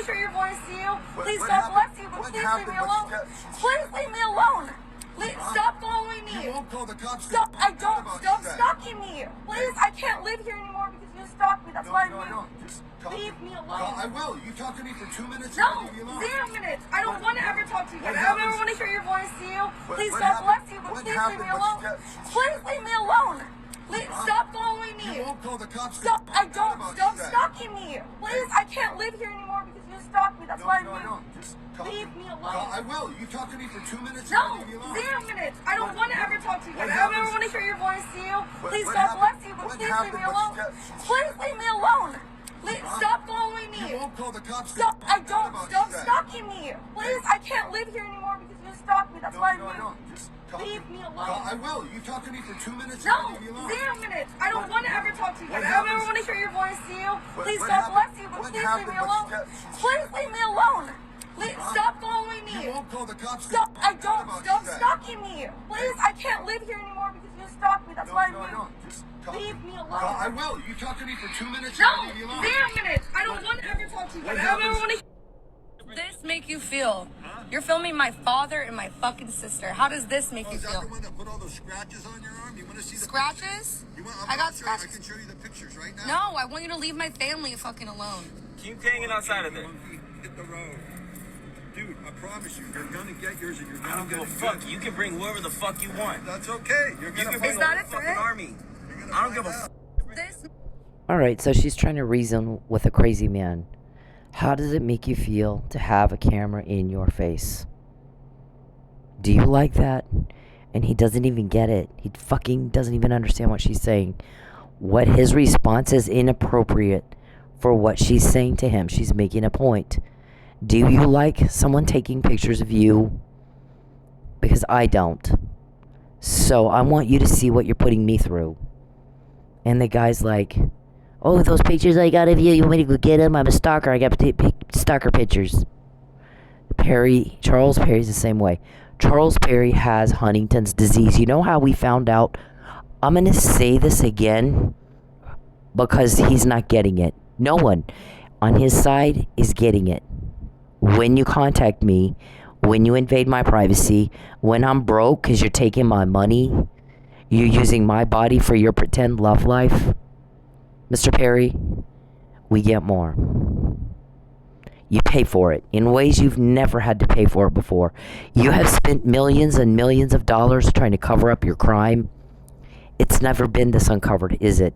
to hear your voice, you. Please, God bless you, but please leave me alone. Please leave me alone. Stop following me. You won't call the cops. Stop. I don't. Stop stalking me. Please, I can't live here anymore because you stalked me. That's why I leave. Leave me alone. I will. You talk to me for 2 minutes. No, 0 minutes. I don't want to ever talk to you. I don't ever want to hear your voice, you. Please, God bless you, but please leave me alone. Please leave me alone. Stop following me. You won't call the cops. Stop. I don't. Stop stalking me. Please, I can't live here anymore because you stalked me. That's why I leave me alone. I will. You talk to me for 2 minutes. No, 0 minutes. I don't want to ever talk to you. I don't ever want to hear your voice, you. Please, God bless you, but please leave me alone. Please leave me alone. Stop following me. You won't call the cops. Stop. I don't. Stop stalking me. Please, I can't live here anymore because you stalked me. That's why I leave me alone. I will. You talk to me for 2 minutes. No, 0 minutes. I don't want to ever talk to you. I don't ever want to hear your voice, you. Please, God bless you, but please leave me alone. Please leave me alone. Stop following me. You won't call the cops. Stop. I don't. Stop stalking me. Please, I can't live here anymore because you stalked me. That's why I leave me alone. I will. You talk to me for 2 minutes. No, 0 minutes. I don't want to ever talk to you. I don't ever want to. This make you feel? You're filming my father and my fucking sister. How does this make you Is that feel? the one that put all those scratches on your arm? You want to see the Scratches? I got scratches. I can show you the pictures right now. No, I want you to leave my family fucking alone. Keep hanging outside of there. Hit the road. Dude, I promise you, you're gonna get yours and you're I gonna don't get give a it fuck. good. You can bring whoever the fuck you want. That's okay. You're You gonna can bring Is the that whole a fucking threat? army. I don't give a fuck. This Alright, so she's trying to reason with a crazy man. How does it make you feel to have a camera in your face? Do you like that? And he doesn't even get it. He fucking doesn't even understand what she's saying. What his response is inappropriate for what she's saying to him. She's making a point. Do you like someone taking pictures of you? Because I don't. So I want you to see what you're putting me through. And the guy's like, oh, those pictures I got of you, you want me to go get them? I'm a stalker. I got stalker pictures. Charles Perry's the same way. Charles Perry has Huntington's disease. You know how we found out? I'm going to say this again because he's not getting it. No one on his side is getting it. When you contact me, when you invade my privacy, when I'm broke because you're taking my money, you're using my body for your pretend love life, Mr. Perry, we get more. You pay for it in ways you've never had to pay for it before. You have spent millions and millions of dollars trying to cover up your crime. It's never been this uncovered, is it?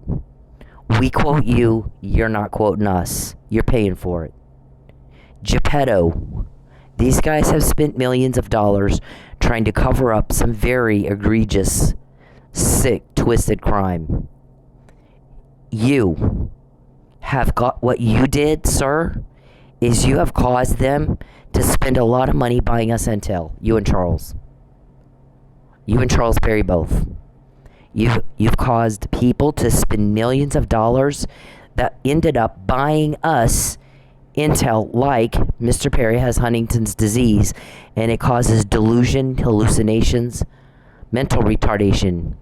We quote you, you're not quoting us. You're paying for it. Geppetto. These guys have spent millions of dollars trying to cover up some very egregious, sick, twisted crime. You have got what you did, sir, is you have caused them to spend a lot of money buying us intel. You and Charles. You and Charles Perry both. You've caused people to spend millions of dollars that ended up buying us intel, like Mr. Perry has Huntington's disease and it causes delusion, hallucinations, mental retardation,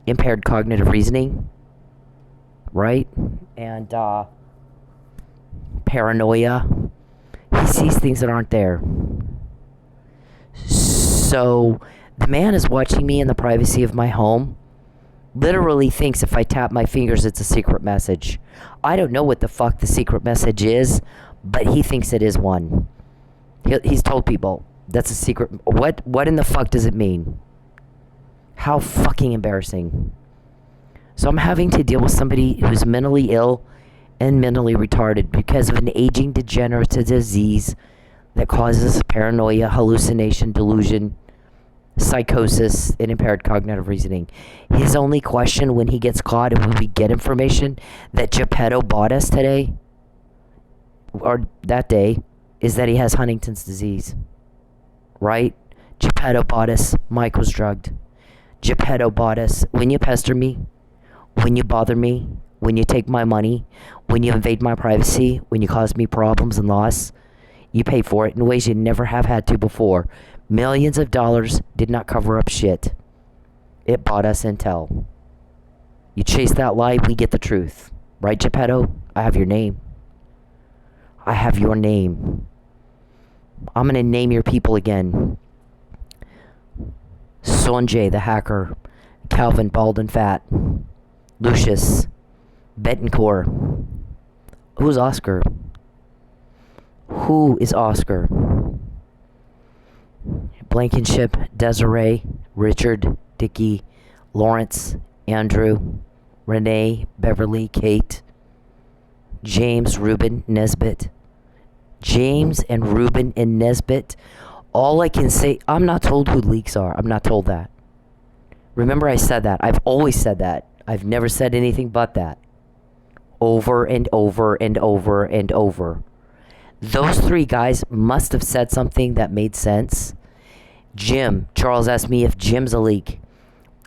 impaired cognitive reasoning, right? And paranoia. He sees things that aren't there. So the man is watching me in the privacy of my home. Literally thinks if I tap my fingers it's a secret message. I don't know what the fuck the secret message is, but he thinks it is one. He's told people that's a secret. What in the fuck does it mean? How fucking embarrassing. So I'm having to deal with somebody who's mentally ill and mentally retarded because of an aging degenerative disease that causes paranoia, hallucination, delusion, psychosis, and impaired cognitive reasoning. His only question when he gets caught and when we get information that Geppetto bought us today, or that day, is that he has Huntington's disease. Right? Geppetto bought us. Mike was drugged. Geppetto bought us. When you pester me, when you bother me, when you take my money, when you invade my privacy, when you cause me problems and loss, you pay for it in ways you never have had to before. Millions of dollars did not cover up shit. It bought us intel. You chase that lie, we get the truth. Right, Geppetto? I have your name. I have your name. I'm going to name your people again. Sonjay, the hacker. Calvin, bald and fat. Lucius. Betancourt. Who's Oscar? Who is Oscar? Blankenship, Desiree, Richard, Dickie, Lawrence, Andrew, Renee, Beverly, Kate, James, Ruben, Nesbitt. James and Ruben and Nesbitt. All I can say, I'm not told who leaks are. I'm not told that. Remember, I said that. I've always said that. I've never said anything but that. Over and over and over and over. Those three guys must have said something that made sense. Jim. Charles asked me if Jim's a leak.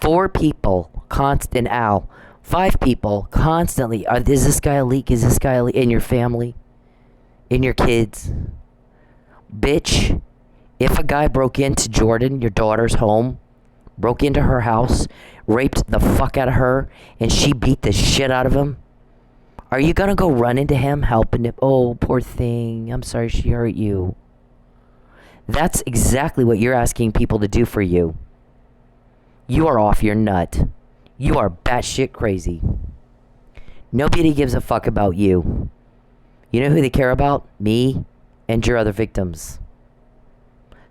4 people, constant Al. 5 people, constantly. Is this guy a leak? Is this guy a leak? In your family? In your kids? Bitch, if a guy broke into Jordan, your daughter's home, broke into her house, raped the fuck out of her, and she beat the shit out of him, are you gonna go run into him, helping him? Oh, poor thing. I'm sorry she hurt you. That's exactly what you're asking people to do for you. You are off your nut. You are batshit crazy. Nobody gives a fuck about you. You know who they care about? Me and your other victims.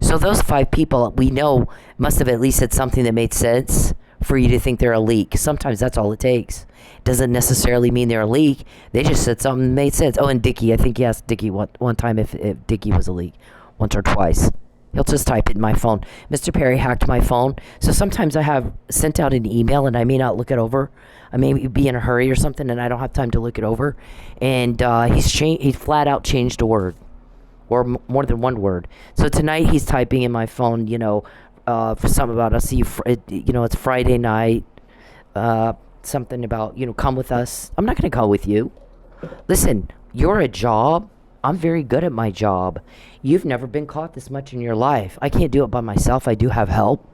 So those 5 people we know must have at least said something that made sense for you to think they're a leak. Sometimes that's all it takes. Doesn't necessarily mean they're a leak. They just said something that made sense. Oh, and Dickie. I think he asked Dickie one time if Dickie was a leak. Once or twice. He'll just type it in my phone. Mr. Perry hacked my phone. So sometimes I have sent out an email and I may not look it over. I may be in a hurry or something and I don't have time to look it over. And he flat out changed a word. Or more than one word. So tonight he's typing in my phone, for something about, I'll see you, it's Friday night. Something about, come with us. I'm not going to go with you. Listen, you're a job. I'm very good at my job. You've never been caught this much in your life. I can't do it by myself. I do have help.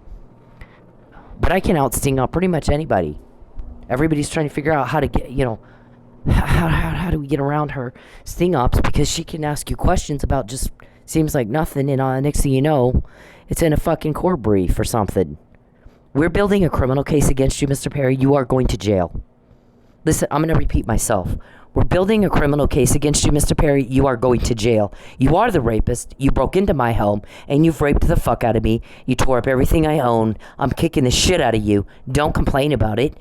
But I can outsting out pretty much anybody. Everybody's trying to figure out how to get, how do we get around her sting ops, because she can ask you questions about just seems like nothing, and next thing you know, it's in a fucking court brief or something. We're building a criminal case against you, Mr. Perry. You are going to jail. Listen, I'm going to repeat myself. We're building a criminal case against you, Mr. Perry. You are going to jail. You are the rapist. You broke into my home, and you've raped the fuck out of me. You tore up everything I own. I'm kicking the shit out of you. Don't complain about it.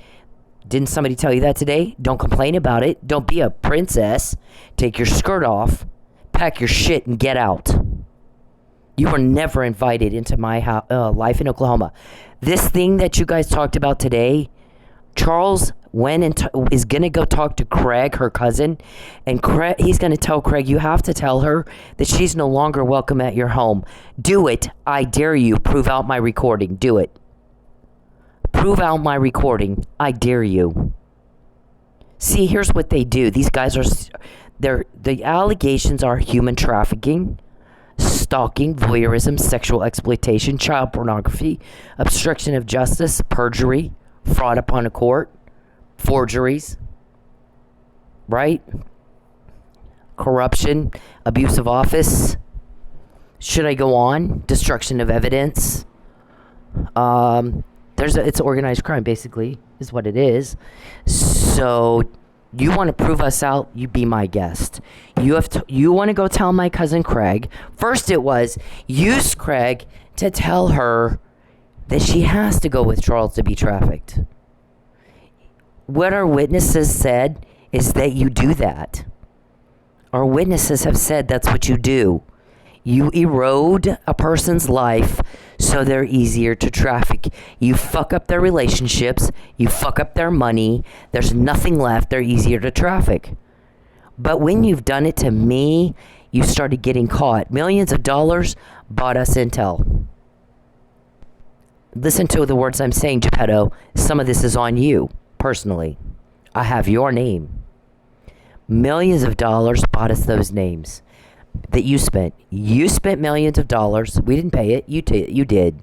Didn't somebody tell you that today? Don't complain about it. Don't be a princess. Take your skirt off, pack your shit, and get out. You were never invited into my life in Oklahoma. This thing that you guys talked about today, Charles went and is going to go talk to Craig, her cousin, and he's going to tell Craig, you have to tell her that she's no longer welcome at your home. Do it. I dare you. Prove out my recording. Do it. Prove out my recording. I dare you. See, here's what they do. These guys the allegations are human trafficking, stalking, voyeurism, sexual exploitation, child pornography, obstruction of justice, perjury, fraud upon a court, forgeries, right? Corruption, abuse of office. Should I go on? Destruction of evidence. It's organized crime, basically, is what it is. So you want to prove us out, you be my guest. You want to go tell my cousin Craig. First it was, use Craig to tell her that she has to go with Charles to be trafficked. What our witnesses said is that you do that. Our witnesses have said that's what you do. You erode a person's life so they're easier to traffic. You fuck up their relationships. You fuck up their money. There's nothing left. They're easier to traffic. But when you've done it to me, you started getting caught. Millions of dollars bought us intel. Listen to the words I'm saying, Geppetto. Some of this is on you, personally. I have your name. Millions of dollars bought us those names that you spent. You spent millions of dollars. We didn't pay it. You did.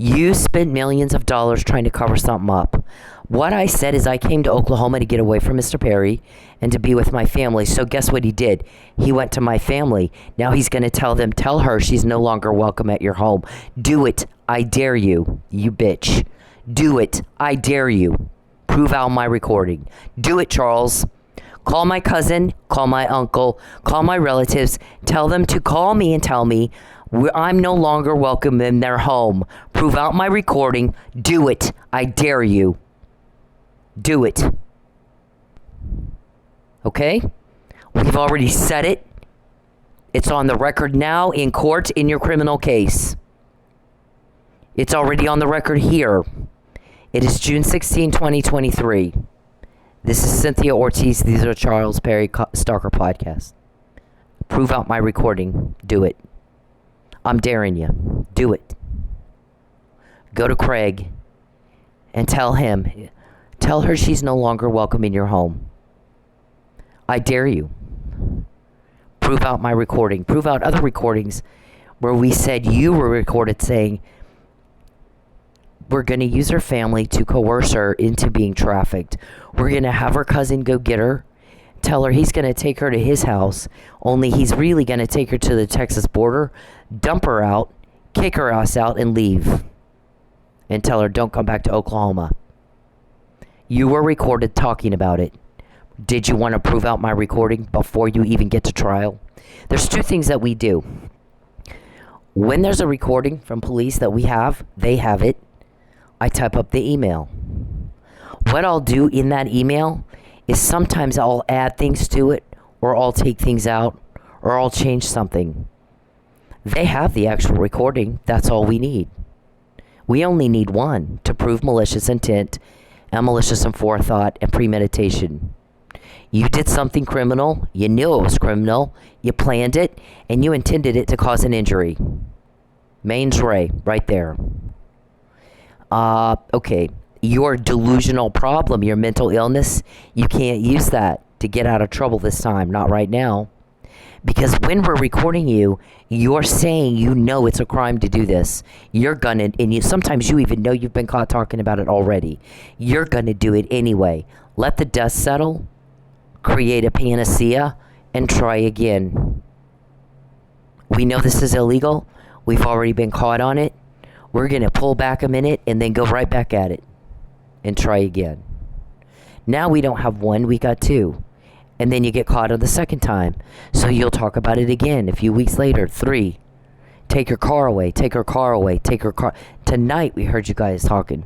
You spent millions of dollars trying to cover something up. What I said is I came to Oklahoma to get away from Mr. Perry and to be with my family. So guess what he did? He went to my family. Now he's going to tell her she's no longer welcome at your home. Do it. I dare you, you bitch. Do it. I dare you. Prove out my recording. Do it, Charles. Call my cousin, call my uncle, call my relatives. Tell them to call me and tell me I'm no longer welcome in their home. Prove out my recording. Do it. I dare you. Do it. Okay? We've already said it. It's on the record now in court in your criminal case. It's already on the record here. It is June 16, 2023. This is Cynthia Ortiz. These are Charles Perry Stalker Podcast. Prove out my recording. Do it. I'm daring you. Do it. Go to Craig and tell her she's no longer welcome in your home. I dare you. Prove out my recording. Prove out other recordings where we said you were recorded saying we're going to use her family to coerce her into being trafficked. We're going to have her cousin go get her. Tell her he's going to take her to his house, only he's really going to take her to the Texas border, dump her out, kick her ass out, and leave. And tell her, don't come back to Oklahoma. You were recorded talking about it. Did you want to prove out my recording before you even get to trial? There's two things that we do. When there's a recording from police that we have, they have it. I type up the email. What I'll do in that email is sometimes I'll add things to it, or I'll take things out, or I'll change something. They have the actual recording. That's all we need. We only need one to prove malicious intent and malicious forethought and premeditation. You did something criminal. You knew it was criminal. You planned it, and you intended it to cause an injury. Mains Ray, right there. Okay. Your delusional problem, your mental illness, you can't use that to get out of trouble this time. Not right now. Because when we're recording you, you're saying you know it's a crime to do this. You're gonna, and sometimes you even know you've been caught talking about it already. You're gonna do it anyway. Let the dust settle, create a panacea, and try again. We know this is illegal. We've already been caught on it. We're gonna pull back a minute and then go right back at it and try again. Now we don't have one, we got two. And then you get caught on the second time. So you'll talk about it again a few weeks later. 3. Take her car away. Take her car away. Take her car. Tonight we heard you guys talking.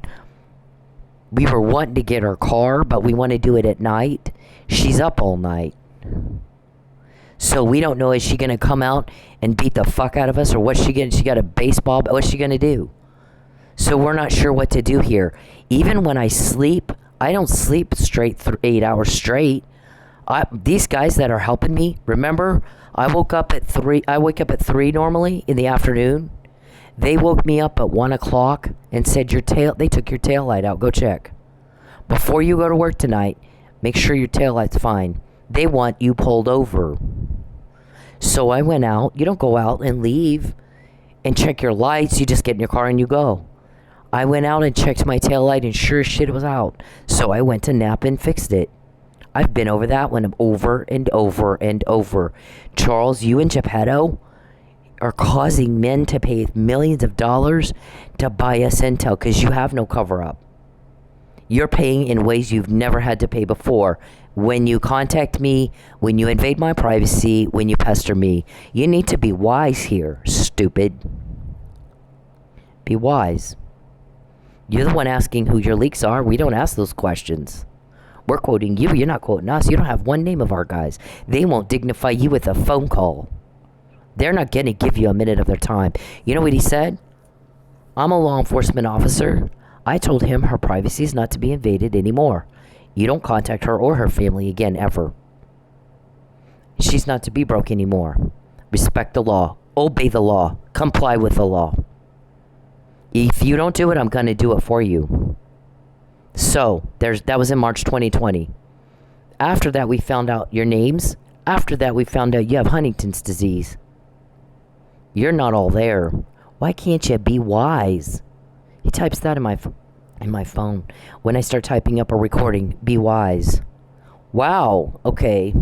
We were wanting to get her car, but we want to do it at night. She's up all night. So we don't know, is she going to come out and beat the fuck out of us? Or what's she getting? She got a baseball, but what's she going to do? So we're not sure what to do here. Even when I sleep, I don't sleep straight 8 hours straight. These guys that are helping me, remember, I wake up at 3 normally in the afternoon. They woke me up at 1 o'clock and said, they took your tail light out. Go check. Before you go to work tonight, make sure your tail light's fine. They want you pulled over. So I went out. You don't go out and leave and check your lights. You just get in your car and you go. I went out and checked my tail light, and sure as shit it was out. So I went to Napa and fixed it. I've been over that one over and over and over. Charles, you and Geppetto are causing men to pay millions of dollars to buy us intel because you have no cover-up. You're paying in ways you've never had to pay before. When you contact me, when you invade my privacy, when you pester me, you need to be wise here, stupid. Be wise. You're the one asking who your leaks are. We don't ask those questions. We're quoting you. You're not quoting us. You don't have one name of our guys. They won't dignify you with a phone call. They're not going to give you a minute of their time. You know what he said? I'm a law enforcement officer. I told him her privacy is not to be invaded anymore. You don't contact her or her family again, ever. She's not to be broke anymore. Respect the law. Obey the law. Comply with the law. If you don't do it, I'm going to do it for you. So, that was in March 2020. After that, we found out your names. After that, we found out you have Huntington's disease. You're not all there. Why can't you be wise? He types that in my phone. When I start typing up a recording, be wise. Wow, okay.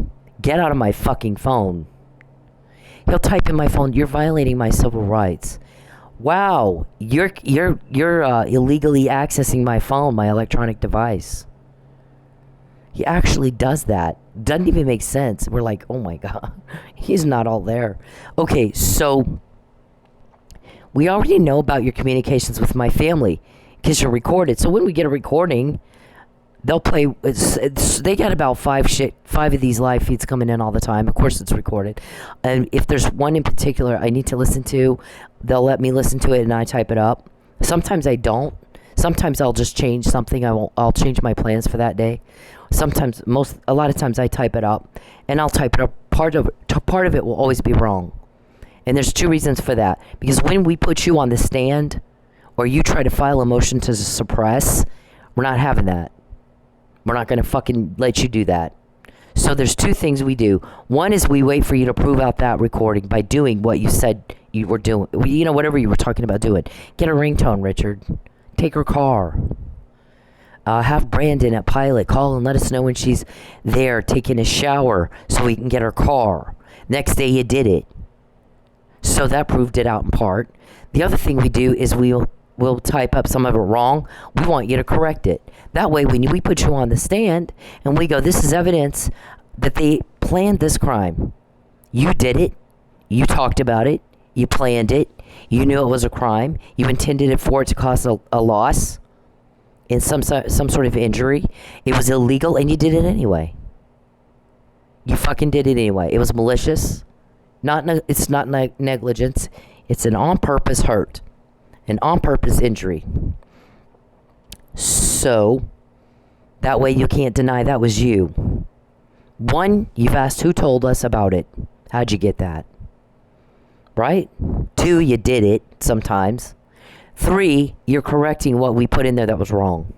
Get out of my fucking phone. He'll type in my phone, you're violating my civil rights. Wow, you're illegally accessing my phone, my electronic device. He actually does that. Doesn't even make sense. We're like, oh my God, he's not all there. Okay, so we already know about your communications with my family because you're recorded. So when we get a recording, they'll play. They get about five of these live feeds coming in all the time. Of course, it's recorded. And if there's one in particular I need to listen to, they'll let me listen to it and I type it up. Sometimes I don't. Sometimes I'll just change something. I'll change my plans for that day. Sometimes, a lot of times I type it up, and I'll type it up. Part of it will always be wrong, and there's two reasons for that. Because when we put you on the stand, or you try to file a motion to suppress, we're not having that. We're not going to fucking let you do that. So there's two things we do. One is we wait for you to prove out that recording by doing what you said you were doing. You know, whatever you were talking about doing. Get a ringtone, Richard. Take her car. Have Brandon at Pilot call and let us know when she's there taking a shower so we can get her car. Next day you did it. So that proved it out in part. The other thing we do is we'll type up some of it wrong. We want you to correct it. That way when we put you on the stand and we go, this is evidence that they planned this crime. You did it. You talked about it. You planned it. You knew it was a crime. You intended it for it to cause a loss and some sort of injury. It was illegal and you did it anyway. You fucking did it anyway. It was malicious. It's not negligence. It's an on-purpose hurt. An on-purpose injury. So, that way you can't deny that was you. One, you've asked who told us about it. How'd you get that? Right? Two, you did it sometimes. Three, you're correcting what we put in there that was wrong.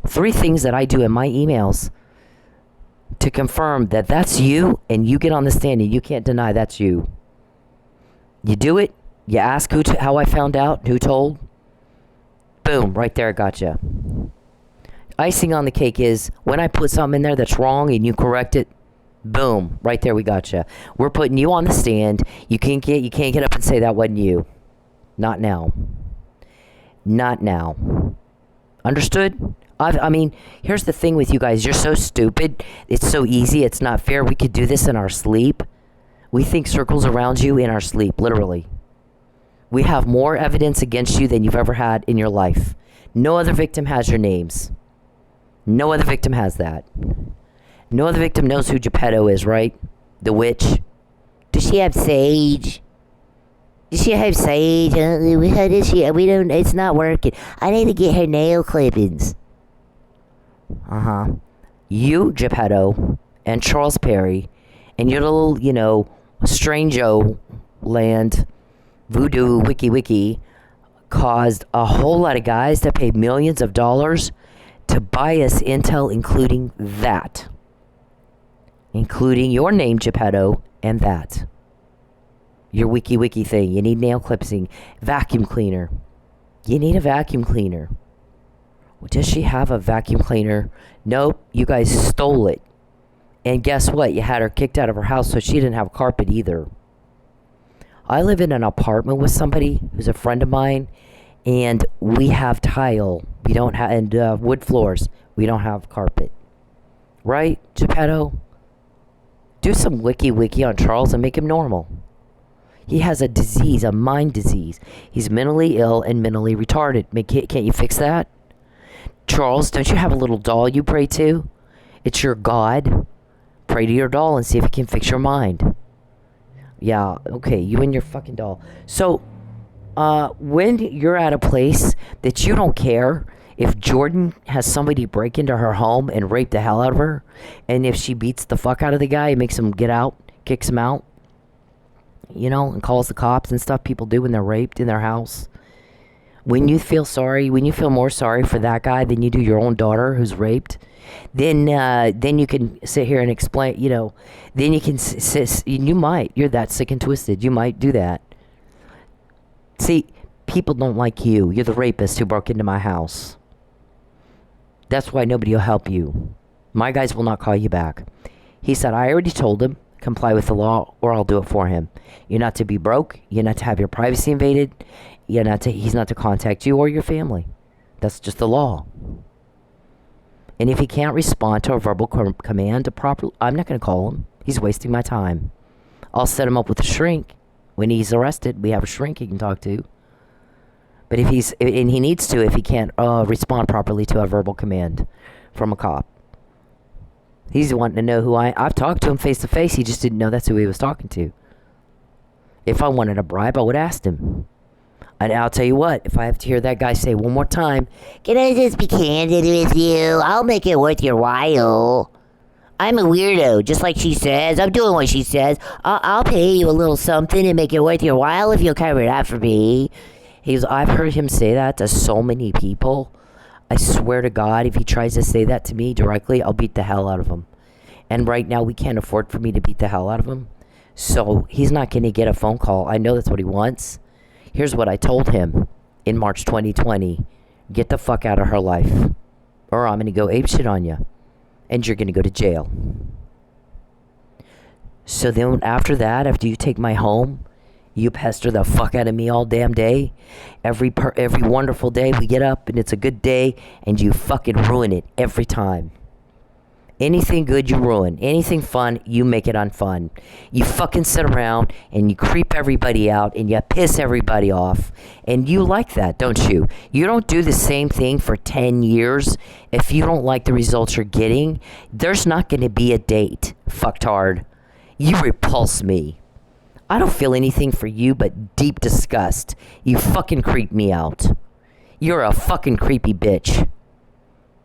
Three things that I do in my emails to confirm that that's you, and you get on the stand and you can't deny that's you. You do it. You ask how I found out, who told. Boom, right there, gotcha. Icing on the cake is when I put something in there that's wrong and you correct it. Boom, right there, we gotcha. We're putting you on the stand. You can't get up and say that wasn't you. Not now. Not now. Understood? I mean, here's the thing with you guys. You're so stupid. It's so easy. It's not fair. We could do this in our sleep. We think circles around you in our sleep, literally. We have more evidence against you than you've ever had in your life. No other victim has your names. No other victim has that. No other victim knows who Geppetto is, right? The witch. Does she have sage? Does she have sage? We don't. It's not working. I need to get her nail clippings. You, Geppetto, and Charles Perry, and your little, Strange-O land, voodoo wiki, caused a whole lot of guys to pay millions of dollars to buy us intel, including that. Including your name, Geppetto, and that. Your wiki thing. You need nail clipping. Vacuum cleaner. You need a vacuum cleaner. Well, does she have a vacuum cleaner? Nope. You guys stole it. And guess what? You had her kicked out of her house, so she didn't have carpet either. I live in an apartment with somebody who's a friend of mine, and we have tile. We don't have, and wood floors. We don't have carpet. Right, Geppetto? Do some wiki on Charles and make him normal. He has a disease, a mind disease. He's mentally ill and mentally retarded. Can't you fix that? Charles, don't you have a little doll you pray to? It's your God. Pray to your doll and see if it can fix your mind. Yeah, okay, you and your fucking doll. So, when you're at a place that you don't care if Jordan has somebody break into her home and rape the hell out of her, and if she beats the fuck out of the guy and makes him get out, kicks him out, and calls the cops and stuff people do when they're raped in their house. When you feel more sorry for that guy than you do your own daughter who's raped, then you can sit here and explain, then you can you're that sick and twisted. You might do that. See, people don't like you. You're the rapist who broke into my house. That's why nobody will help you. My guys will not call you back. He said, I already told him, comply with the law or I'll do it for him. You're not to be broke. You're not to have your privacy invaded. He's not to contact you or your family. That's just the law. And if he can't respond to a verbal command, I'm not going to call him. He's wasting my time. I'll set him up with a shrink. When he's arrested, we have a shrink he can talk to. But if he needs to, if he can't respond properly to a verbal command from a cop. He's wanting to know who I've talked to him face to face. He just didn't know that's who he was talking to. If I wanted a bribe, I would have asked him. And I'll tell you what, if I have to hear that guy say one more time, can I just be candid with you? I'll make it worth your while. I'm a weirdo, just like she says. I'm doing what she says. I'll pay you a little something and make it worth your while if you'll cover it up for me. I've heard him say that to so many people. I swear to God, if he tries to say that to me directly, I'll beat the hell out of him. And right now, we can't afford for me to beat the hell out of him. So he's not going to get a phone call. I know that's what he wants. Here's what I told him in March 2020. Get the fuck out of her life. Or I'm going to go apeshit on you. And you're going to go to jail. So then after that, after you take my home, you pester the fuck out of me all damn day. Every wonderful day we get up and it's a good day. And you fucking ruin it every time. Anything good you ruin. Anything fun, you make it unfun. You fucking sit around and you creep everybody out and you piss everybody off. And you like that, don't you? You don't do the same thing for 10 years. If you don't like the results you're getting, there's not going to be a date, fucktard. You repulse me. I don't feel anything for you but deep disgust. You fucking creep me out. You're a fucking creepy bitch.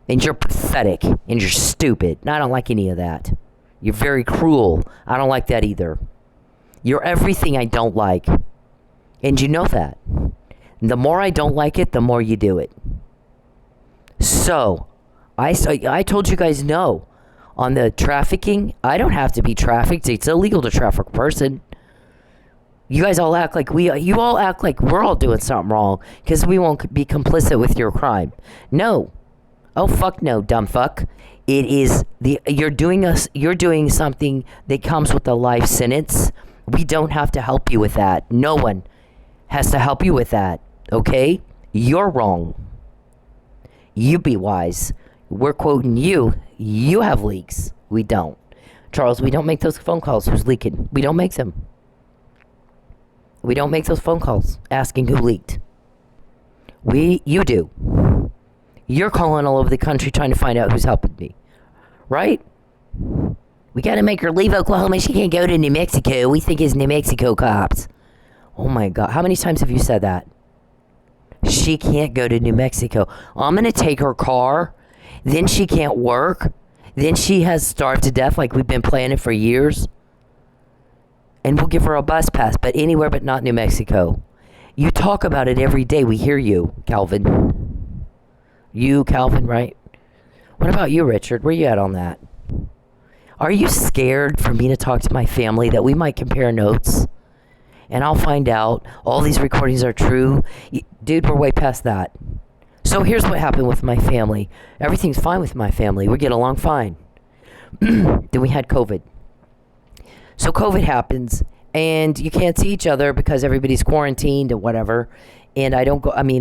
And you're pathetic, and you're stupid. And I don't like any of that. You're very cruel. I don't like that either. You're everything I don't like. And you know that. And the more I don't like it, the more you do it. So, I told you guys no. On the trafficking, I don't have to be trafficked. It's illegal to traffic a person. You guys all act like you all act like we're all doing something wrong because we won't be complicit with your crime. No. Oh fuck no, dumb fuck. It is you're doing something that comes with a life sentence. We don't have to help you with that. No one has to help you with that. Okay? You're wrong. You be wise. We're quoting you. You have leaks. We don't. Charles, we don't make those phone calls. Who's leaking? We don't make them. We don't make those phone calls asking who leaked. You do. You're calling all over the country trying to find out who's helping me. Right? We gotta make her leave Oklahoma. She can't go to New Mexico. We think it's New Mexico cops. Oh my God. How many times have you said that? She can't go to New Mexico. I'm gonna take her car. Then she can't work. Then she has starved to death like we've been planning for years. And we'll give her a bus pass, but anywhere but not New Mexico. You talk about it every day. We hear you, Calvin. You, Calvin, right? What about you, Richard? Where you at on that? Are you scared for me to talk to my family that we might compare notes? And I'll find out all these recordings are true. Dude, we're way past that. So here's what happened with my family. Everything's fine with my family. We get along fine. Then we had COVID. So COVID happens, and you can't see each other because everybody's quarantined and whatever. And I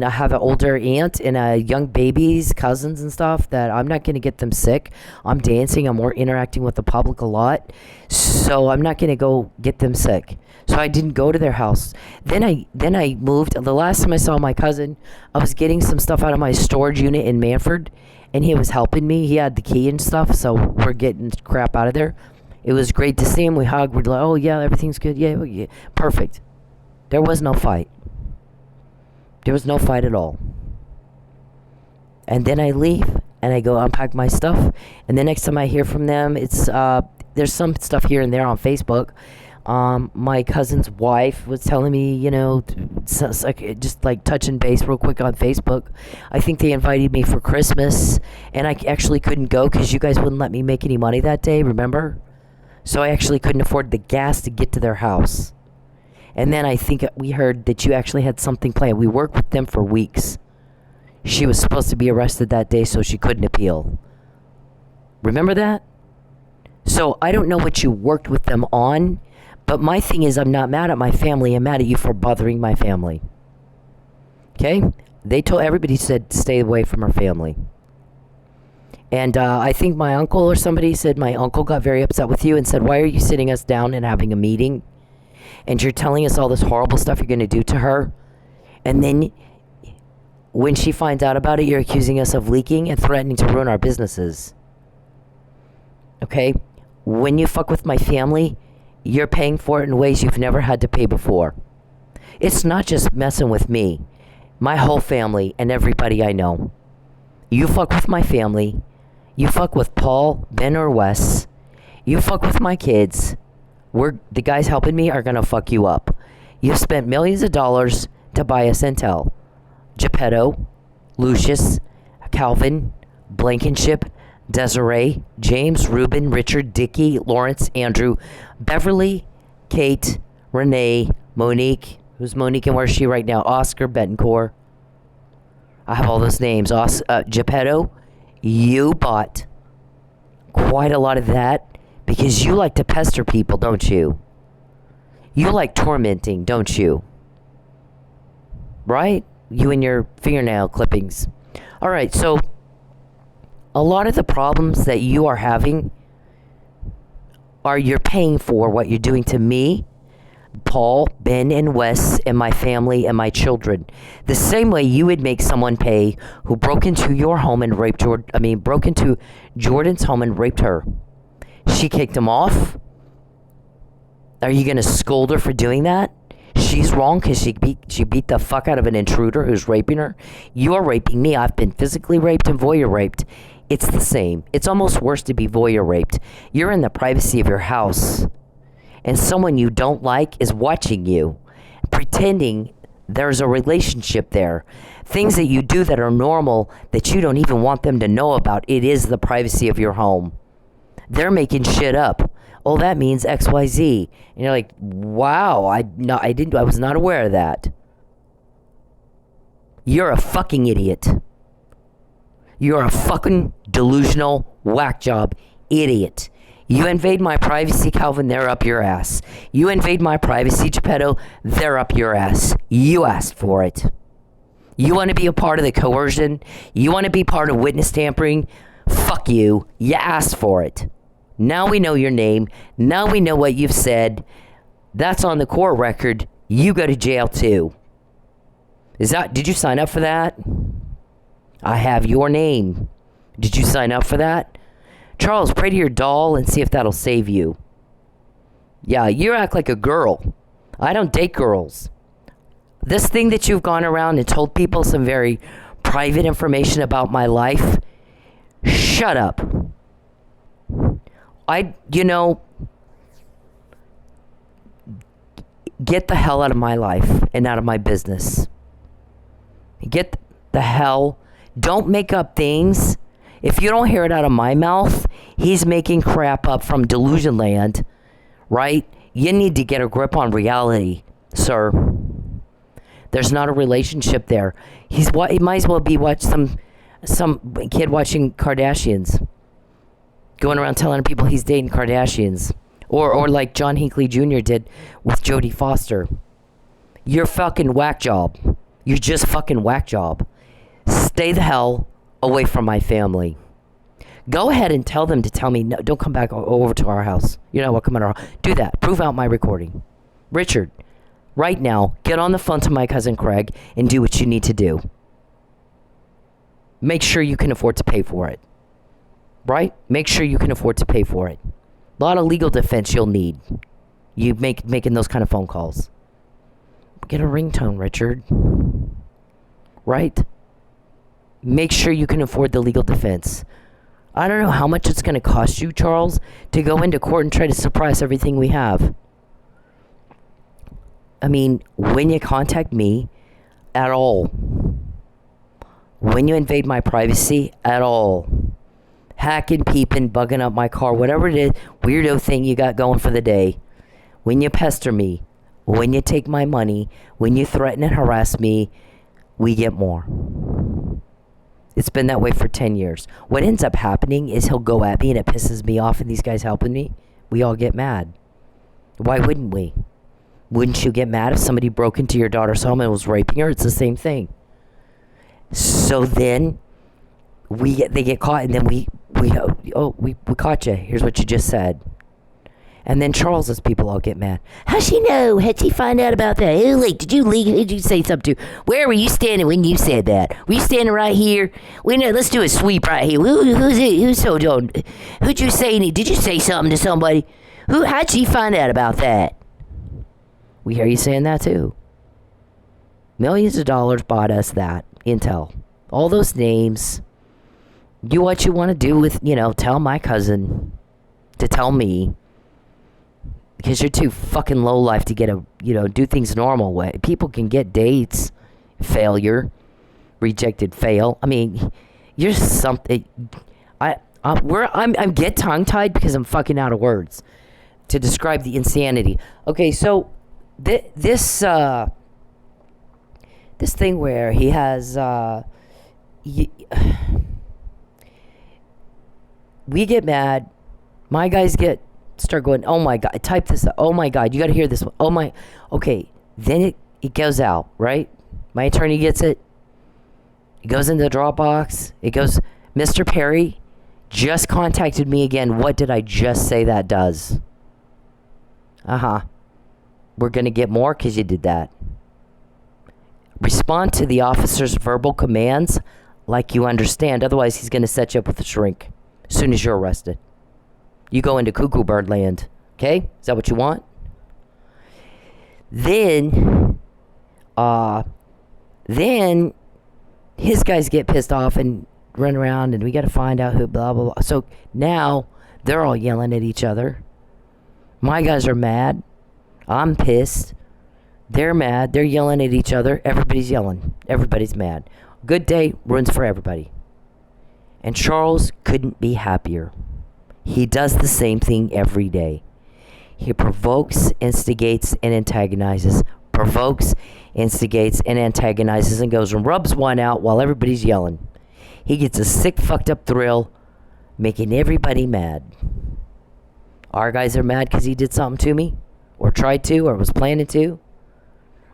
have an older aunt and young babies, cousins and stuff that I'm not going to get them sick. I'm dancing. I'm more interacting with the public a lot. So I'm not going to go get them sick. So I didn't go to their house. Then I moved. The last time I saw my cousin, I was getting some stuff out of my storage unit in Manford, and he was helping me. He had the key and stuff, so we're getting crap out of there. It was great to see him. We hugged. We're like, oh yeah, everything's good. Yeah, perfect. There was no fight. There was no fight at all. And then I leave, and I go unpack my stuff. And the next time I hear from them, it's there's some stuff here and there on Facebook. My cousin's wife was telling me, just like touching base real quick on Facebook. I think they invited me for Christmas, and I actually couldn't go because you guys wouldn't let me make any money that day, remember? So I actually couldn't afford the gas to get to their house. And then I think we heard that you actually had something planned. We worked with them for weeks. She was supposed to be arrested that day, so she couldn't appeal. Remember that? So I don't know what you worked with them on, but my thing is I'm not mad at my family. I'm mad at you for bothering my family. Okay? Everybody said stay away from her family. And I think my uncle or somebody said my uncle got very upset with you and said, why are you sitting us down and having a meeting? And you're telling us all this horrible stuff you're going to do to her. And then when she finds out about it, you're accusing us of leaking and threatening to ruin our businesses. Okay? When you fuck with my family, you're paying for it in ways you've never had to pay before. It's not just messing with me. My whole family and everybody I know. You fuck with my family. You fuck with Paul, Ben, or Wes. You fuck with my kids. The guys helping me are gonna fuck you up. You've spent millions of dollars to buy us intel. Geppetto, Lucius, Calvin, Blankenship, Desiree, James, Ruben, Richard, Dickie, Lawrence, Andrew, Beverly, Kate, Renee, Monique. Who's Monique and where's she right now? Oscar, Betancourt. I have all those names. Geppetto, you bought quite a lot of that because you like to pester people, don't you? You like tormenting, don't you? Right? You and your fingernail clippings. All right, so a lot of the problems that you are having are you're paying for what you're doing to me, Paul, Ben, and Wes, and my family and my children. The same way you would make someone pay who broke into your home and raped broke into Jordan's home and raped her. She kicked him off. Are you going to scold her for doing that? She's wrong because she beat the fuck out of an intruder who's raping her. You're raping me. I've been physically raped and voyeur raped. It's the same. It's almost worse to be voyeur raped. You're in the privacy of your house, and someone you don't like is watching you, pretending there's a relationship there. Things that you do that are normal that you don't even want them to know about. It is the privacy of your home. They're making shit up. Oh, that means XYZ. And you're like, wow, I was not aware of that. You're a fucking idiot. You're a fucking delusional whack job idiot. You invade my privacy, Calvin, they're up your ass. You invade my privacy, Geppetto, they're up your ass. You asked for it. You want to be a part of the coercion? You want to be part of witness tampering? Fuck you. You asked for it. Now we know your name. Now we know what you've said. That's on the court record. You go to jail too. Did you sign up for that? I have your name. Did you sign up for that? Charles, pray to your doll and see if that'll save you. Yeah, you act like a girl. I don't date girls. This thing that you've gone around and told people some very private information about my life, shut up. Get the hell out of my life and out of my business. Get the hell. Don't make up things. If you don't hear it out of my mouth, he's making crap up from delusion land, right? You need to get a grip on reality, sir. There's not a relationship there. He might as well be some kid watching Kardashians, going around telling people he's dating Kardashians, or like John Hinckley Jr. did with Jodie Foster. You're fucking whack job. You're just fucking whack job. Stay the hell away from my family. Go ahead and tell them to tell me, no, don't come back over to our house. You're not welcome at our house. Do that. Prove out my recording. Richard, right now, get on the phone to my cousin Craig and do what you need to do. Make sure you can afford to pay for it. Right? Make sure you can afford to pay for it. A lot of legal defense you'll need. You making those kind of phone calls. Get a ringtone, Richard. Right? Make sure you can afford the legal defense. I don't know how much it's going to cost you, Charles, to go into court and try to suppress everything we have. I mean, when you contact me at all, when you invade my privacy at all, hacking, peeping, bugging up my car, whatever it is, weirdo thing you got going for the day, when you pester me, When you take my money, when you threaten and harass me, we get more. It's been that way for 10 years. What ends up happening is he'll go at me and it pisses me off and these guys helping me. We all get mad. Why wouldn't we? Wouldn't you get mad if somebody broke into your daughter's home and was raping her? It's the same thing. So then they get caught and then we caught you. Here's what you just said. And then Charles's people all get mad. How'd she know? How'd she find out about that? Who leaked? Did you leak? Who did you say something to? Where were you standing when you said that? Were you standing right here? Let's do a sweep right here. Who's it? Who'd you say? Did you say something to somebody? How'd she find out about that? We hear you saying that too. Millions of dollars bought us that intel. All those names. Do what you want to do with, tell my cousin to tell me. Because you're too fucking low life to get do things normal way. People can get dates, failure, rejected, fail. I mean, you're something. I'm get tongue tied because I'm fucking out of words to describe the insanity. Okay, so this thing where he has we get mad, my guys start going, oh my God, type this up. Oh my God, you got to hear this one. Oh my, okay. Then it goes out, right? My attorney gets it. It goes into the Dropbox. It goes, Mr. Perry just contacted me again. What did I just say that does? We're going to get more because you did that. Respond to the officer's verbal commands like you understand. Otherwise, he's going to set you up with a shrink as soon as you're arrested. You go into cuckoo bird land. Okay? Is that what you want? Then his guys get pissed off and run around and we got to find out who blah, blah, blah. So now they're all yelling at each other. My guys are mad. I'm pissed. They're mad. They're yelling at each other. Everybody's yelling. Everybody's mad. Good day ruins for everybody. And Charles couldn't be happier. He does the same thing every day. He provokes, instigates, and antagonizes. Provokes, instigates, and antagonizes and goes and rubs one out while everybody's yelling. He gets a sick, fucked up thrill, making everybody mad. Our guys are mad because he did something to me, or tried to, or was planning to.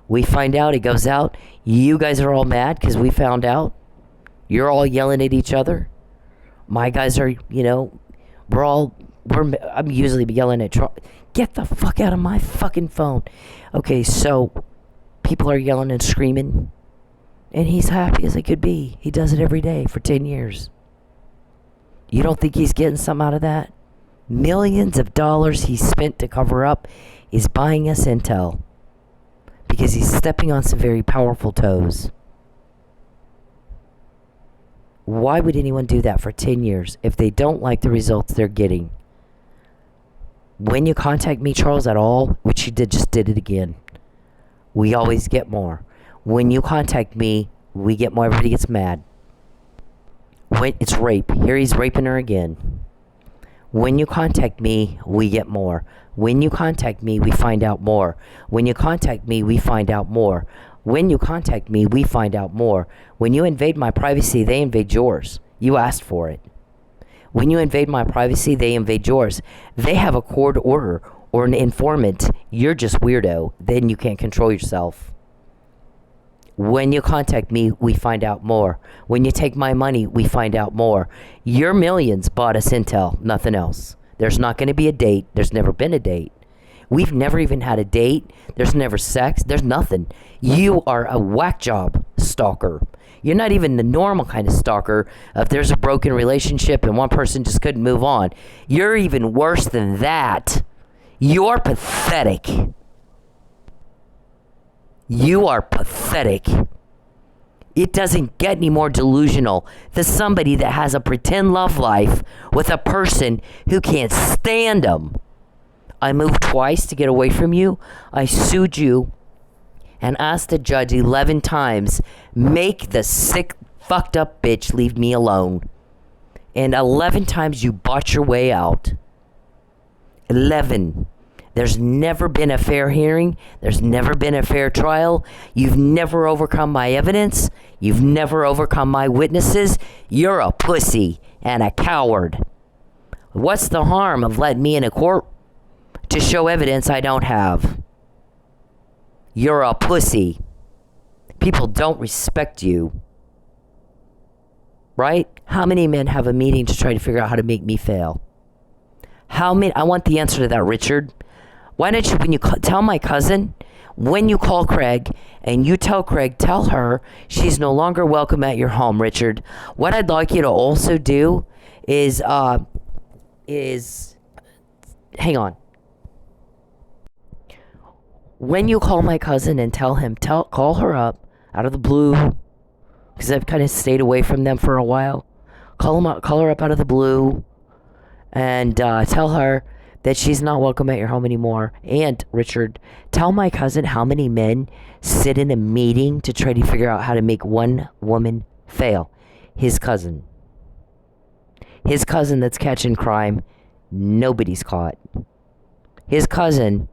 We find out, it goes out. You guys are all mad because we found out. You're all yelling at each other. My guys are, I'm usually yelling at Charles. Get the fuck out of my fucking phone. Okay, so people are yelling and screaming. And he's happy as he could be. He does it every day for 10 years. You don't think he's getting something out of that? Millions of dollars he spent to cover up is buying us intel. Because he's stepping on some very powerful toes. Why would anyone do that for 10 years if they don't like the results they're getting? When you contact me, Charles, at all, which you just did it again, we always get more. When you contact me, we get more. Everybody gets mad. When it's rape. Here he's raping her again. When you contact me, we get more. When you contact me, we find out more. When you contact me, we find out more. When you contact me, we find out more. When you invade my privacy, they invade yours. You asked for it. When you invade my privacy, they invade yours. They have a court order or an informant. You're just weirdo. Then you can't control yourself. When you contact me, we find out more. When you take my money, we find out more. Your millions bought us intel, nothing else. There's not going to be a date. There's never been a date. We've never even had a date. There's never sex. There's nothing. You are a whack job stalker. You're not even the normal kind of stalker if there's a broken relationship and one person just couldn't move on. You're even worse than that. You're pathetic. You are pathetic. It doesn't get any more delusional than somebody that has a pretend love life with a person who can't stand them. I moved twice to get away from you. I sued you and asked the judge 11 times, make the sick, fucked up bitch leave me alone. And 11 times you bought your way out. 11. There's never been a fair hearing. There's never been a fair trial. You've never overcome my evidence. You've never overcome my witnesses. You're a pussy and a coward. What's the harm of letting me in a court to show evidence I don't have? You're a pussy. People don't respect you. Right? How many men have a meeting to try to figure out how to make me fail? How many? I want the answer to that, Richard. Why don't you, when you tell my cousin, when you call Craig and you tell Craig, tell her she's no longer welcome at your home, Richard. What I'd like you to also do is hang on. When you call my cousin and tell him, call her up out of the blue, because I've kind of stayed away from them for a while. Call her up out of the blue, and tell her that she's not welcome at your home anymore. And, Richard, tell my cousin how many men sit in a meeting to try to figure out how to make one woman fail. His cousin. His cousin that's catching crime. Nobody's caught. His cousin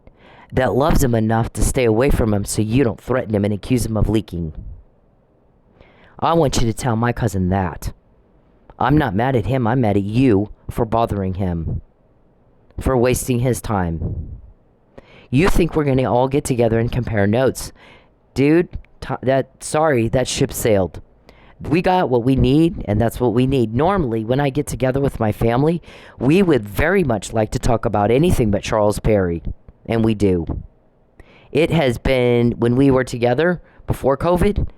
that loves him enough to stay away from him so you don't threaten him and accuse him of leaking. I want you to tell my cousin that. I'm not mad at him. I'm mad at you for bothering him. For wasting his time. You think we're going to all get together and compare notes. Dude, that ship sailed. We got what we need, and that's what we need. Normally, when I get together with my family, we would very much like to talk about anything but Charles Perry. And we do. It has been, when we were together before COVID,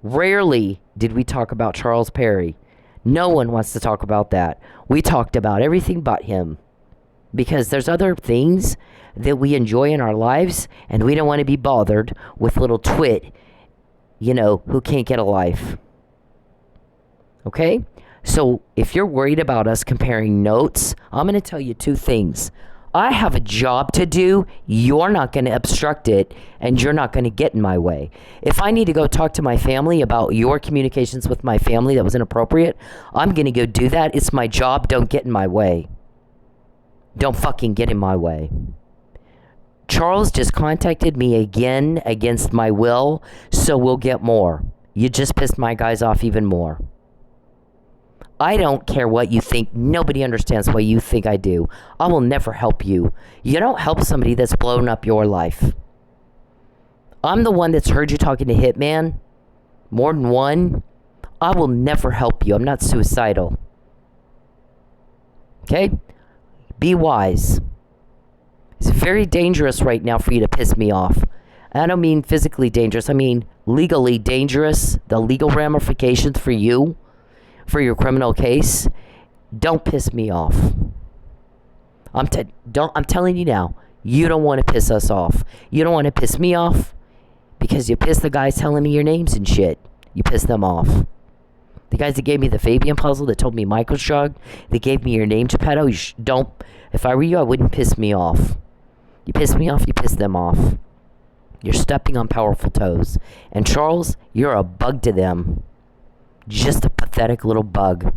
rarely did we talk about Charles Perry. No one wants to talk about that. We talked about everything but him. Because there's other things that we enjoy in our lives, and we don't want to be bothered with little twit, who can't get a life. Okay? So if you're worried about us comparing notes, I'm going to tell you two things. I have a job to do. You're not going to obstruct it, and you're not going to get in my way. If I need to go talk to my family about your communications with my family that was inappropriate, I'm going to go do that. It's my job. Don't get in my way. Don't fucking get in my way. Charles just contacted me again against my will, so we'll get more. You just pissed my guys off even more. I don't care what you think. Nobody understands what you think I do. I will never help you. You don't help somebody that's blown up your life. I'm the one that's heard you talking to Hitman. More than one. I will never help you. I'm not suicidal. Okay? Be wise. It's very dangerous right now for you to piss me off. I don't mean physically dangerous. I mean legally dangerous. The legal ramifications for you, for your criminal case. Don't piss me off. I'm telling you now. You don't want to piss us off. You don't want to piss me off because you piss the guys telling me your names and shit. You piss them off. The guys that gave me the Fabian puzzle, that told me Michael Shrug, they gave me your name, Geppetto. Don't. If I were you, I wouldn't piss me off. You piss me off, you piss them off. You're stepping on powerful toes. And Charles, you're a bug to them. Just a pathetic little bug.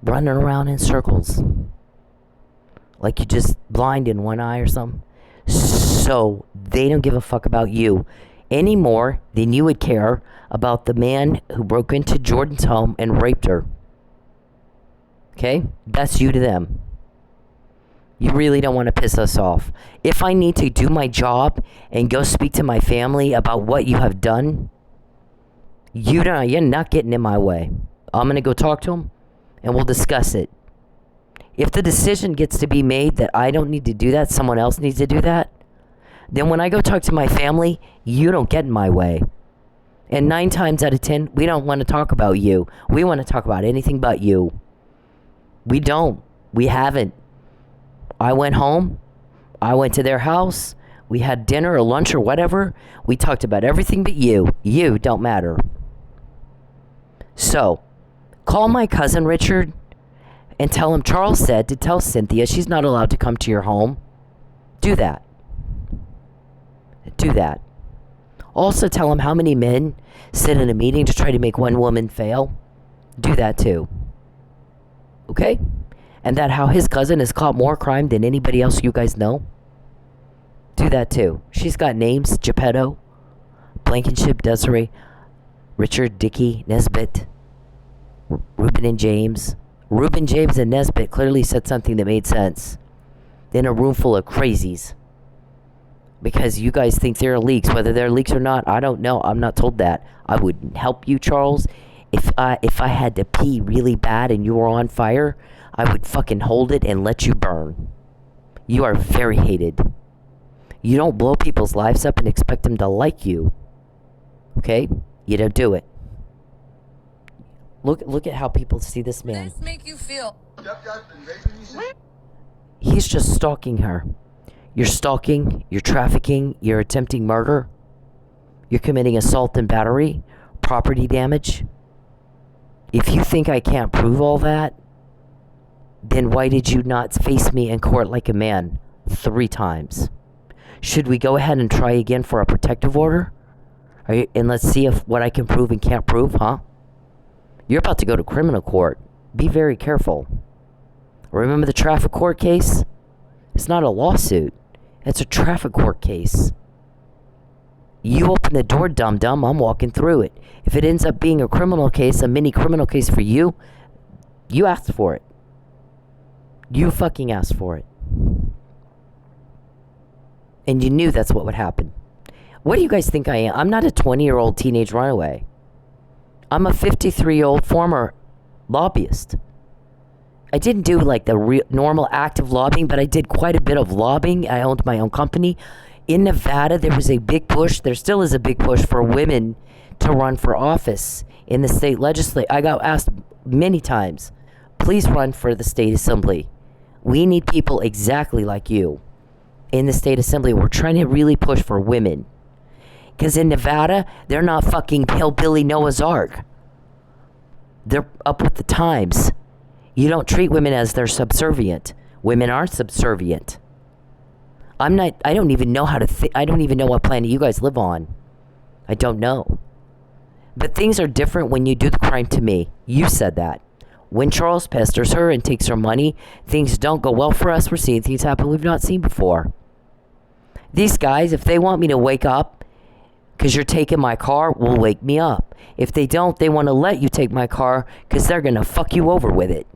Running around in circles. Like you're just blind in one eye or something. So, they don't give a fuck about you any more than you would care about the man who broke into Jordan's home and raped her. Okay? That's you to them. You really don't want to piss us off. If I need to do my job and go speak to my family about what you have done, you're not getting in my way. I'm going to go talk to them and we'll discuss it. If the decision gets to be made that I don't need to do that, someone else needs to do that, then when I go talk to my family, you don't get in my way. And 9 times out of 10, we don't want to talk about you. We want to talk about anything but you. We don't. We haven't. I went home. I went to their house. We had dinner or lunch or whatever. We talked about everything but you. You don't matter. So, call my cousin Richard and tell him Charles said to tell Cynthia she's not allowed to come to your home. Do that. Do that. Also tell him how many men sit in a meeting to try to make one woman fail. Do that too. Okay? And that how his cousin has caught more crime than anybody else you guys know. do that too. She's got names: Geppetto, Blankenship, Desiree, Richard, Dickey, Nesbitt, Reuben and James. Reuben, James, and Nesbitt clearly said something that made sense in a room full of crazies. Because you guys think there are leaks. Whether there are leaks or not, I don't know. I'm not told that. I would help you, Charles. If I had to pee really bad and you were on fire, I would fucking hold it and let you burn. You are very hated. You don't blow people's lives up and expect them to like you. Okay? You don't do it. Look at how people see this man. Does this make you feel? He's just stalking her. You're stalking, you're trafficking, you're attempting murder, you're committing assault and battery, property damage. If you think I can't prove all that, then why did you not face me in court like a man 3 times? Should we go ahead and try again for a protective order? And let's see if what I can prove and can't prove, huh? You're about to go to criminal court. Be very careful. Remember the traffic court case? It's not a lawsuit. It's a traffic court case. You open the door, dum-dum, I'm walking through it. If it ends up being a criminal case, a mini criminal case for you, you asked for it. You fucking asked for it. And you knew that's what would happen. What do you guys think I am? I'm not a 20-year-old teenage runaway. I'm a 53-year-old former lobbyist. I didn't do like the normal active lobbying, but I did quite a bit of lobbying. I owned my own company. In Nevada, there was a big push. There still is a big push for women to run for office in the state legislature. I got asked many times, please run for the state assembly. We need people exactly like you in the state assembly. We're trying to really push for women. Because in Nevada, they're not fucking hillbilly Noah's Ark. They're up with the times. You don't treat women as they're subservient. Women are subservient. I don't even know I don't even know what planet you guys live on. I don't know. But things are different when you do the crime to me. You said that. When Charles pesters her and takes her money, things don't go well for us. We're seeing things happen we've not seen before. These guys, if they want me to wake up because you're taking my car, will wake me up. If they don't, they want to let you take my car because they're going to fuck you over with it.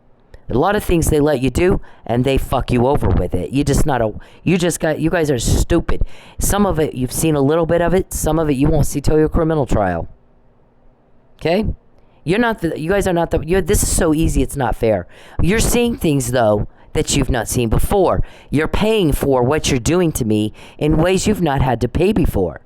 A lot of things they let you do, and they fuck you over with it. You guys are stupid. Some of it, you've seen a little bit of it. Some of it, you won't see till your criminal trial. Okay? You guys are not this is so easy, it's not fair. You're seeing things, though, that you've not seen before. You're paying for what you're doing to me in ways you've not had to pay before.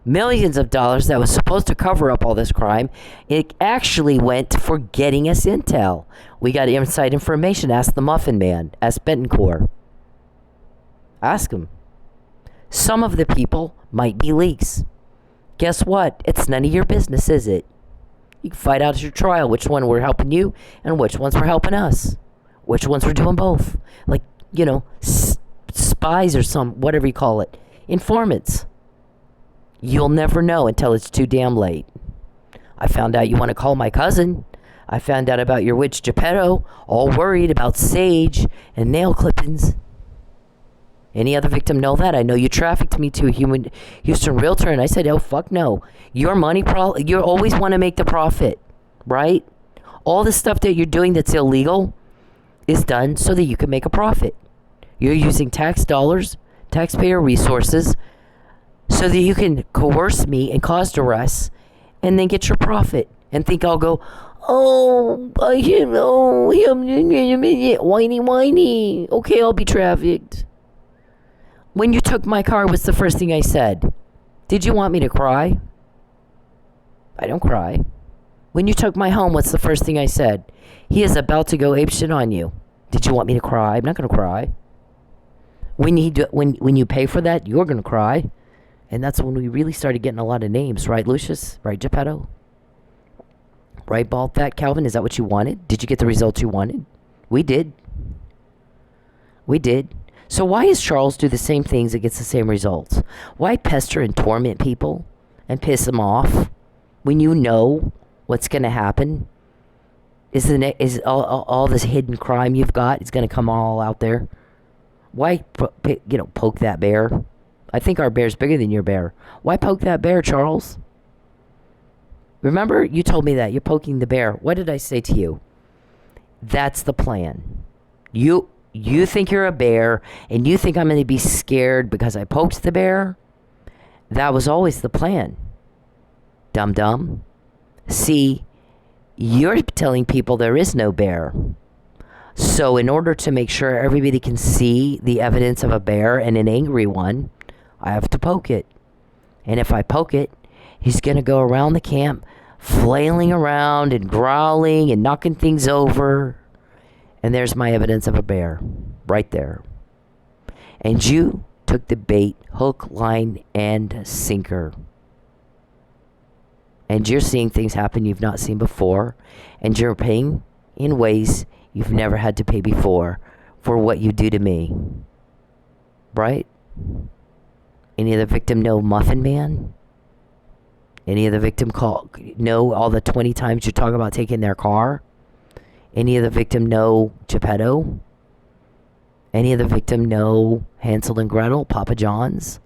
Millions of dollars that was supposed to cover up all this crime, it actually went for getting us intel. We got inside information. Ask the Muffin Man. Ask Betancourt. Ask him. Some of the people might be leaks. Guess what? It's none of your business, is it? You can fight out at your trial which one we're helping you and which ones we're helping us. Which ones we're doing both. Like, spies or whatever you call it. Informants. You'll never know until it's too damn late. I found out you want to call my cousin. I found out about your witch Geppetto, all worried about sage and nail clippings. Any other victim know that? I know you trafficked me to a Houston realtor, and I said, oh, fuck no. Your money, you always want to make the profit, right? All the stuff that you're doing that's illegal is done so that you can make a profit. You're using tax dollars, taxpayer resources, so that you can coerce me and cause duress and then get your profit and think I'll go, whiny. Okay, I'll be trafficked. When you took my car, what's the first thing I said? Did you want me to cry? I don't cry. When you took my home, what's the first thing I said? He is about to go apeshit on you. Did you want me to cry? I'm not going to cry. When you pay for that, you're going to cry. And that's when we really started getting a lot of names, right, Lucius? Right, Geppetto? Right, Bald Fat Calvin? Is that what you wanted? Did you get the results you wanted? We did. So why does Charles do the same things and gets the same results? Why pester and torment people and piss them off when you know what's going to happen? Is all this hidden crime you've got is going to come all out there? Why, poke that bear? I think our bear's bigger than your bear. Why poke that bear, Charles? Remember, you told me that. You're poking the bear. What did I say to you? That's the plan. You think you're a bear, and you think I'm going to be scared because I poked the bear? That was always the plan. Dum-dum. See, you're telling people there is no bear. So in order to make sure everybody can see the evidence of a bear and an angry one, I have to poke it. And if I poke it, he's going to go around the camp flailing around and growling and knocking things over. And there's my evidence of a bear right there. And you took the bait, hook, line, and sinker. And you're seeing things happen you've not seen before. And you're paying in ways you've never had to pay before for what you do to me. Right? Any of the victim know Muffin Man? Any of the victim know all the 20 times you talk about taking their car? Any of the victim know Geppetto? Any of the victim know Hansel and Gretel, Papa John's,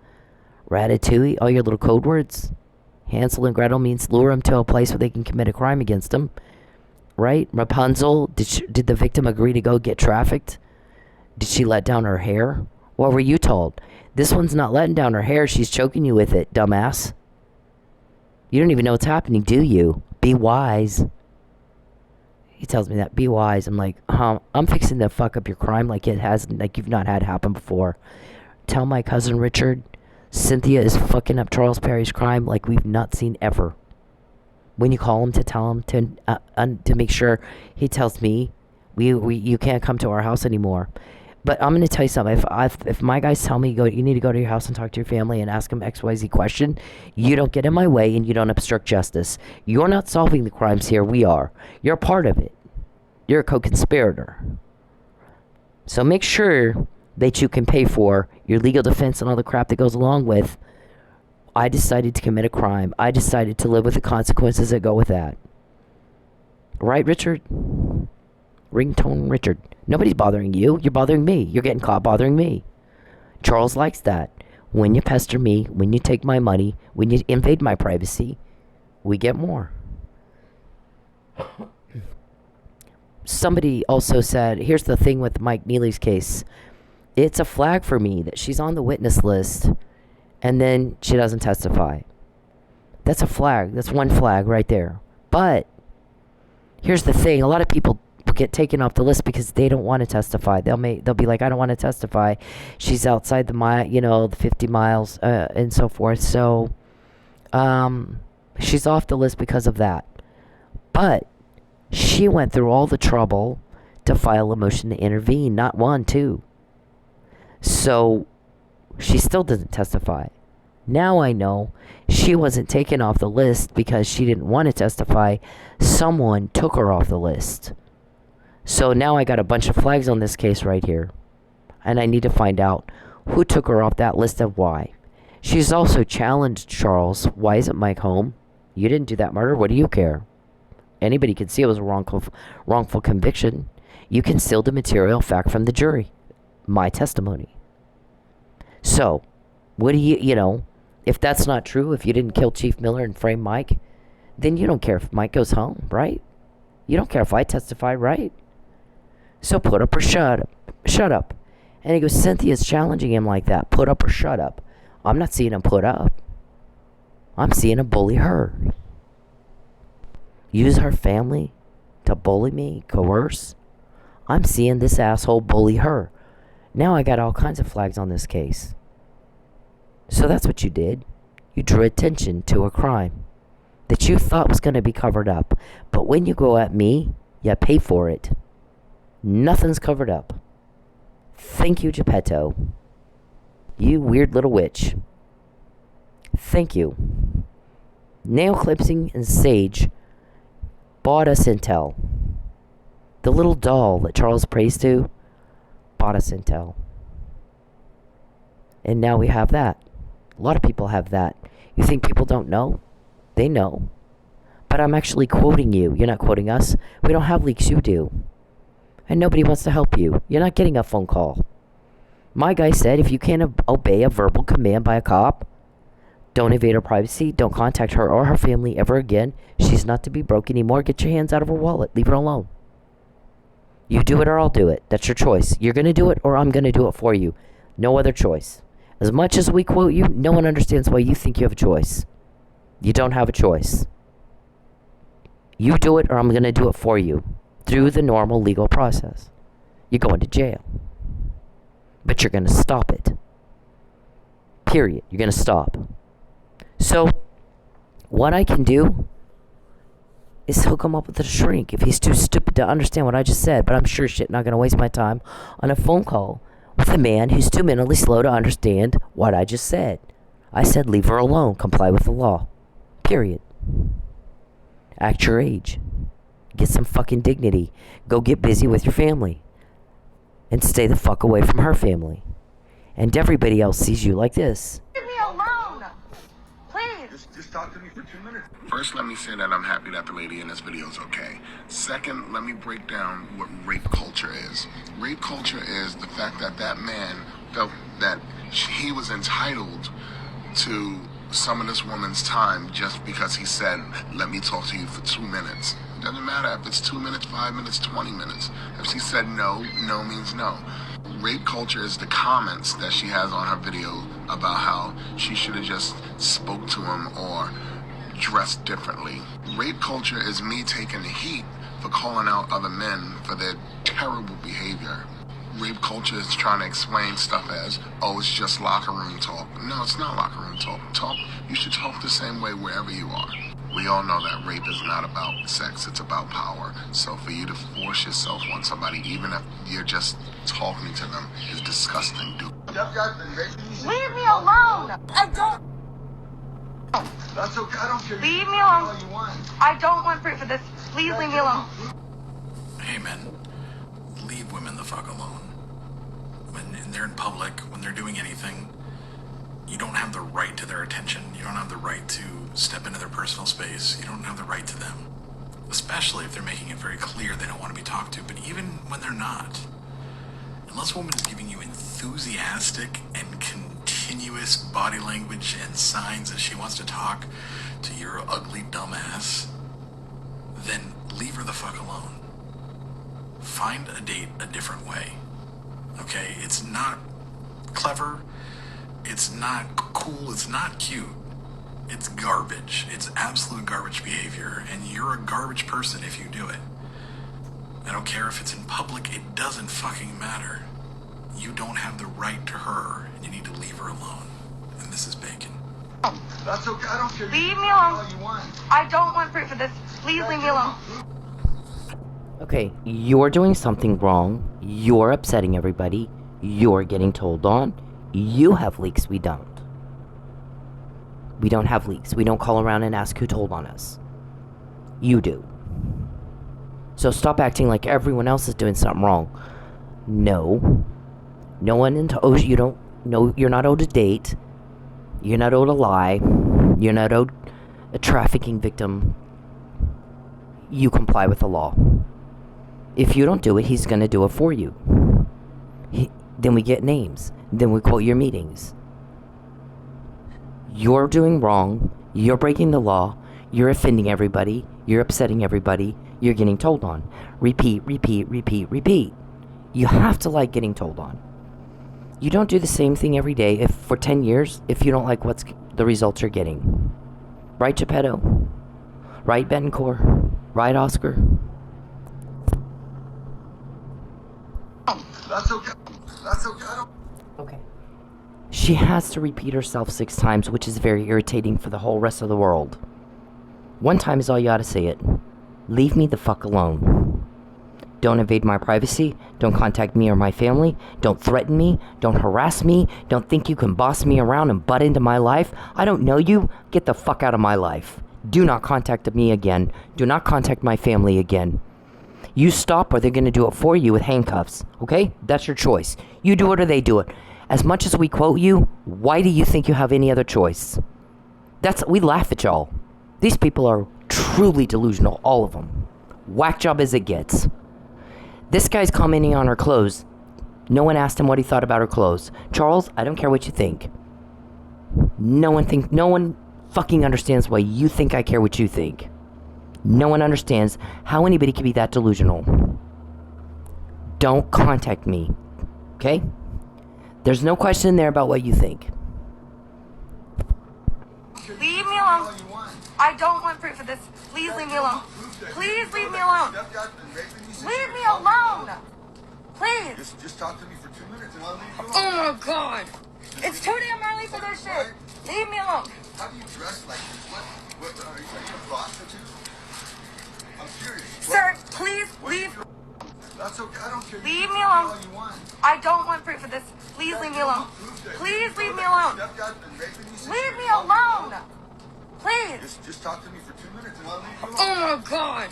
Ratatouille, all your little code words? Hansel and Gretel means lure them to a place where they can commit a crime against them. Right? Rapunzel, did the victim agree to go get trafficked? Did she let down her hair? What were you told? This one's not letting down her hair. She's choking you with it, dumbass. You don't even know what's happening, do you? Be wise. He tells me that. Be wise. I'm like, I'm fixing to fuck up your crime like you've not had happen before. Tell my cousin Richard, Cynthia is fucking up Charles Perry's crime like we've not seen ever. When you call him to tell him to make sure, he tells me, you can't come to our house anymore. But I'm going to tell you something. If my guys tell me you need to go to your house and talk to your family and ask them XYZ question, you don't get in my way and you don't obstruct justice. You're not solving the crimes here. We are. You're part of it. You're a co-conspirator. So make sure that you can pay for your legal defense and all the crap that goes along with, I decided to commit a crime. I decided to live with the consequences that go with that. Right, Richard? Ringtone Richard. Nobody's bothering you. You're bothering me. You're getting caught bothering me. Charles likes that. When you pester me, when you take my money, when you invade my privacy, we get more. Somebody also said, here's the thing with Mike Neely's case. It's a flag for me that she's on the witness list and then she doesn't testify. That's a flag. That's one flag right there. But here's the thing. A lot of people get taken off the list because they don't want to testify. They'll be like, I don't want to testify. She's outside the 50 miles and so forth. So she's off the list because of that. But she went through all the trouble to file a motion to intervene, not one, two. So she still doesn't testify. Now I know she wasn't taken off the list because she didn't want to testify. Someone took her off the list. So now I got a bunch of flags on this case right here. And I need to find out who took her off that list and why. She's also challenged Charles. Why isn't Mike home? You didn't do that murder. What do you care? Anybody can see it was a wrongful conviction. You concealed the material fact from the jury. My testimony. So, what do you, if that's not true, if you didn't kill Chief Miller and frame Mike, then you don't care if Mike goes home, right? You don't care if I testify, right? So put up or shut up. Shut up. And he goes, Cynthia's challenging him like that. Put up or shut up. I'm not seeing him put up. I'm seeing him bully her. Use her family to bully me, coerce. I'm seeing this asshole bully her. Now I got all kinds of flags on this case. So that's what you did. You drew attention to a crime that you thought was going to be covered up. But when you go at me, you pay for it. Nothing's covered up. Thank you, Geppetto. You weird little witch. Thank you. Nail clipping and Sage bought us intel. The little doll that Charles prays to bought us intel. And now we have that. A lot of people have that. You think people don't know? They know. But I'm actually quoting you. You're not quoting us. We don't have leaks, you do. And nobody wants to help you. You're not getting a phone call. My guy said if you can't obey a verbal command by a cop, don't invade her privacy, don't contact her or her family ever again. She's not to be broke anymore. Get your hands out of her wallet. Leave her alone. You do it or I'll do it. That's your choice. You're going to do it or I'm going to do it for you. No other choice. As much as we quote you, no one understands why you think you have a choice. You don't have a choice. You do it or I'm going to do it for you through the normal legal process. You're going to jail. But you're going to stop it. Period. You're going to stop. So, what I can do is hook him up with a shrink if he's too stupid to understand what I just said. But I'm sure shit not going to waste my time on a phone call with a man who's too mentally slow to understand what I just said. I said leave her alone. Comply with the law. Period. Act your age. Get some fucking dignity. Go get busy with your family. And stay the fuck away from her family. And everybody else sees you like this. Leave me alone! Please! Just talk to me for 2 minutes. First, let me say that I'm happy that the lady in this video is okay. Second, let me break down what rape culture is. Rape culture is the fact that that man felt that he was entitled to some of this woman's time just because he said, let me talk to you for 2 minutes. It doesn't matter if it's 2 minutes, 5 minutes, 20 minutes. If she said no, no means no. Rape culture is the comments that she has on her video about how she should have just spoke to him or dressed differently. Rape culture is me taking the heat for calling out other men for their terrible behavior. Rape culture is trying to explain stuff as, oh, it's just locker room talk. No, it's not locker room talk. You should talk the same way wherever you are. We all know that rape is not about sex, it's about power. So for you to force yourself on somebody, even if you're just talking to them, is disgusting, dude. Leave me alone! I don't... That's okay. I don't care. Leave me alone. I don't want proof of this. Please leave me alone. Hey men, leave women the fuck alone. When they're in public, when they're doing anything, you don't have the right to their attention. You don't have the right to step into their personal space. You don't have the right to them. Especially if they're making it very clear they don't want to be talked to. But even when they're not, unless a woman is giving you enthusiastic and continuous body language and signs that she wants to talk to your ugly dumbass, then leave her the fuck alone. Find a date a different way. Okay? It's not clever. It's not cool. It's not cute. It's garbage. It's absolute garbage behavior, and you're a garbage person if you do it. I don't care if it's in public. It doesn't fucking matter. You don't have the right to her, and you need to leave her alone. And this is Bacon. That's okay. I don't care. Leave me alone. I don't want proof of this. Please leave me alone. Okay, you're doing something wrong. You're upsetting everybody. You're getting told on. You have leaks, we don't. We don't have leaks. We don't call around and ask who told on us. You do. So stop acting like everyone else is doing something wrong. No. No one owes you don't know. You're not owed a date. You're not owed a lie. You're not owed a trafficking victim. You comply with the law. If you don't do it, he's gonna do it for you. Then we get names. Then we quote your meetings. You're doing wrong. You're breaking the law. You're offending everybody. You're upsetting everybody. You're getting told on. Repeat, repeat, repeat, repeat. You have to like getting told on. You don't do the same thing every day if for 10 years if you don't like what's the results you're getting. Right, Geppetto? Right, Betancourt? Right, Oscar? That's okay. That's okay. I don't... Okay. She has to repeat herself 6 times, which is very irritating for the whole rest of the world. 1 time is all you ought to say it. Leave me the fuck alone. Don't invade my privacy. Don't contact me or my family. Don't threaten me. Don't harass me. Don't think you can boss me around and butt into my life. I don't know you. Get the fuck out of my life. Do not contact me again. Do not contact my family again. You stop or they're going to do it for you with handcuffs. Okay? That's your choice. You do it or they do it. As much as we quote you, why do you think you have any other choice? We laugh at y'all. These people are truly delusional, all of them. Whack job as it gets. This guy's commenting on her clothes. No one asked him what he thought about her clothes. Charles, I don't care what you think. No one fucking understands why you think I care what you think. No one understands how anybody can be that delusional. Don't contact me. Okay? There's no question there about what you think. Leave me alone. I don't want proof of this. Please leave me alone. Please leave me alone. Leave me alone. Please. Just talk to me for 2 minutes and I'll leave you alone. Oh my god. It's too damn early for this shit. Leave me alone. How do you dress like this? What are you a prostitute? I'm serious. Sir, please leave. That's okay. I don't care. Leave me alone. All you want. I don't want proof of this. Please leave me alone. Please leave me alone. Leave me alone. Please. Just talk to me for 2 minutes and I'll leave you alone. Oh my god.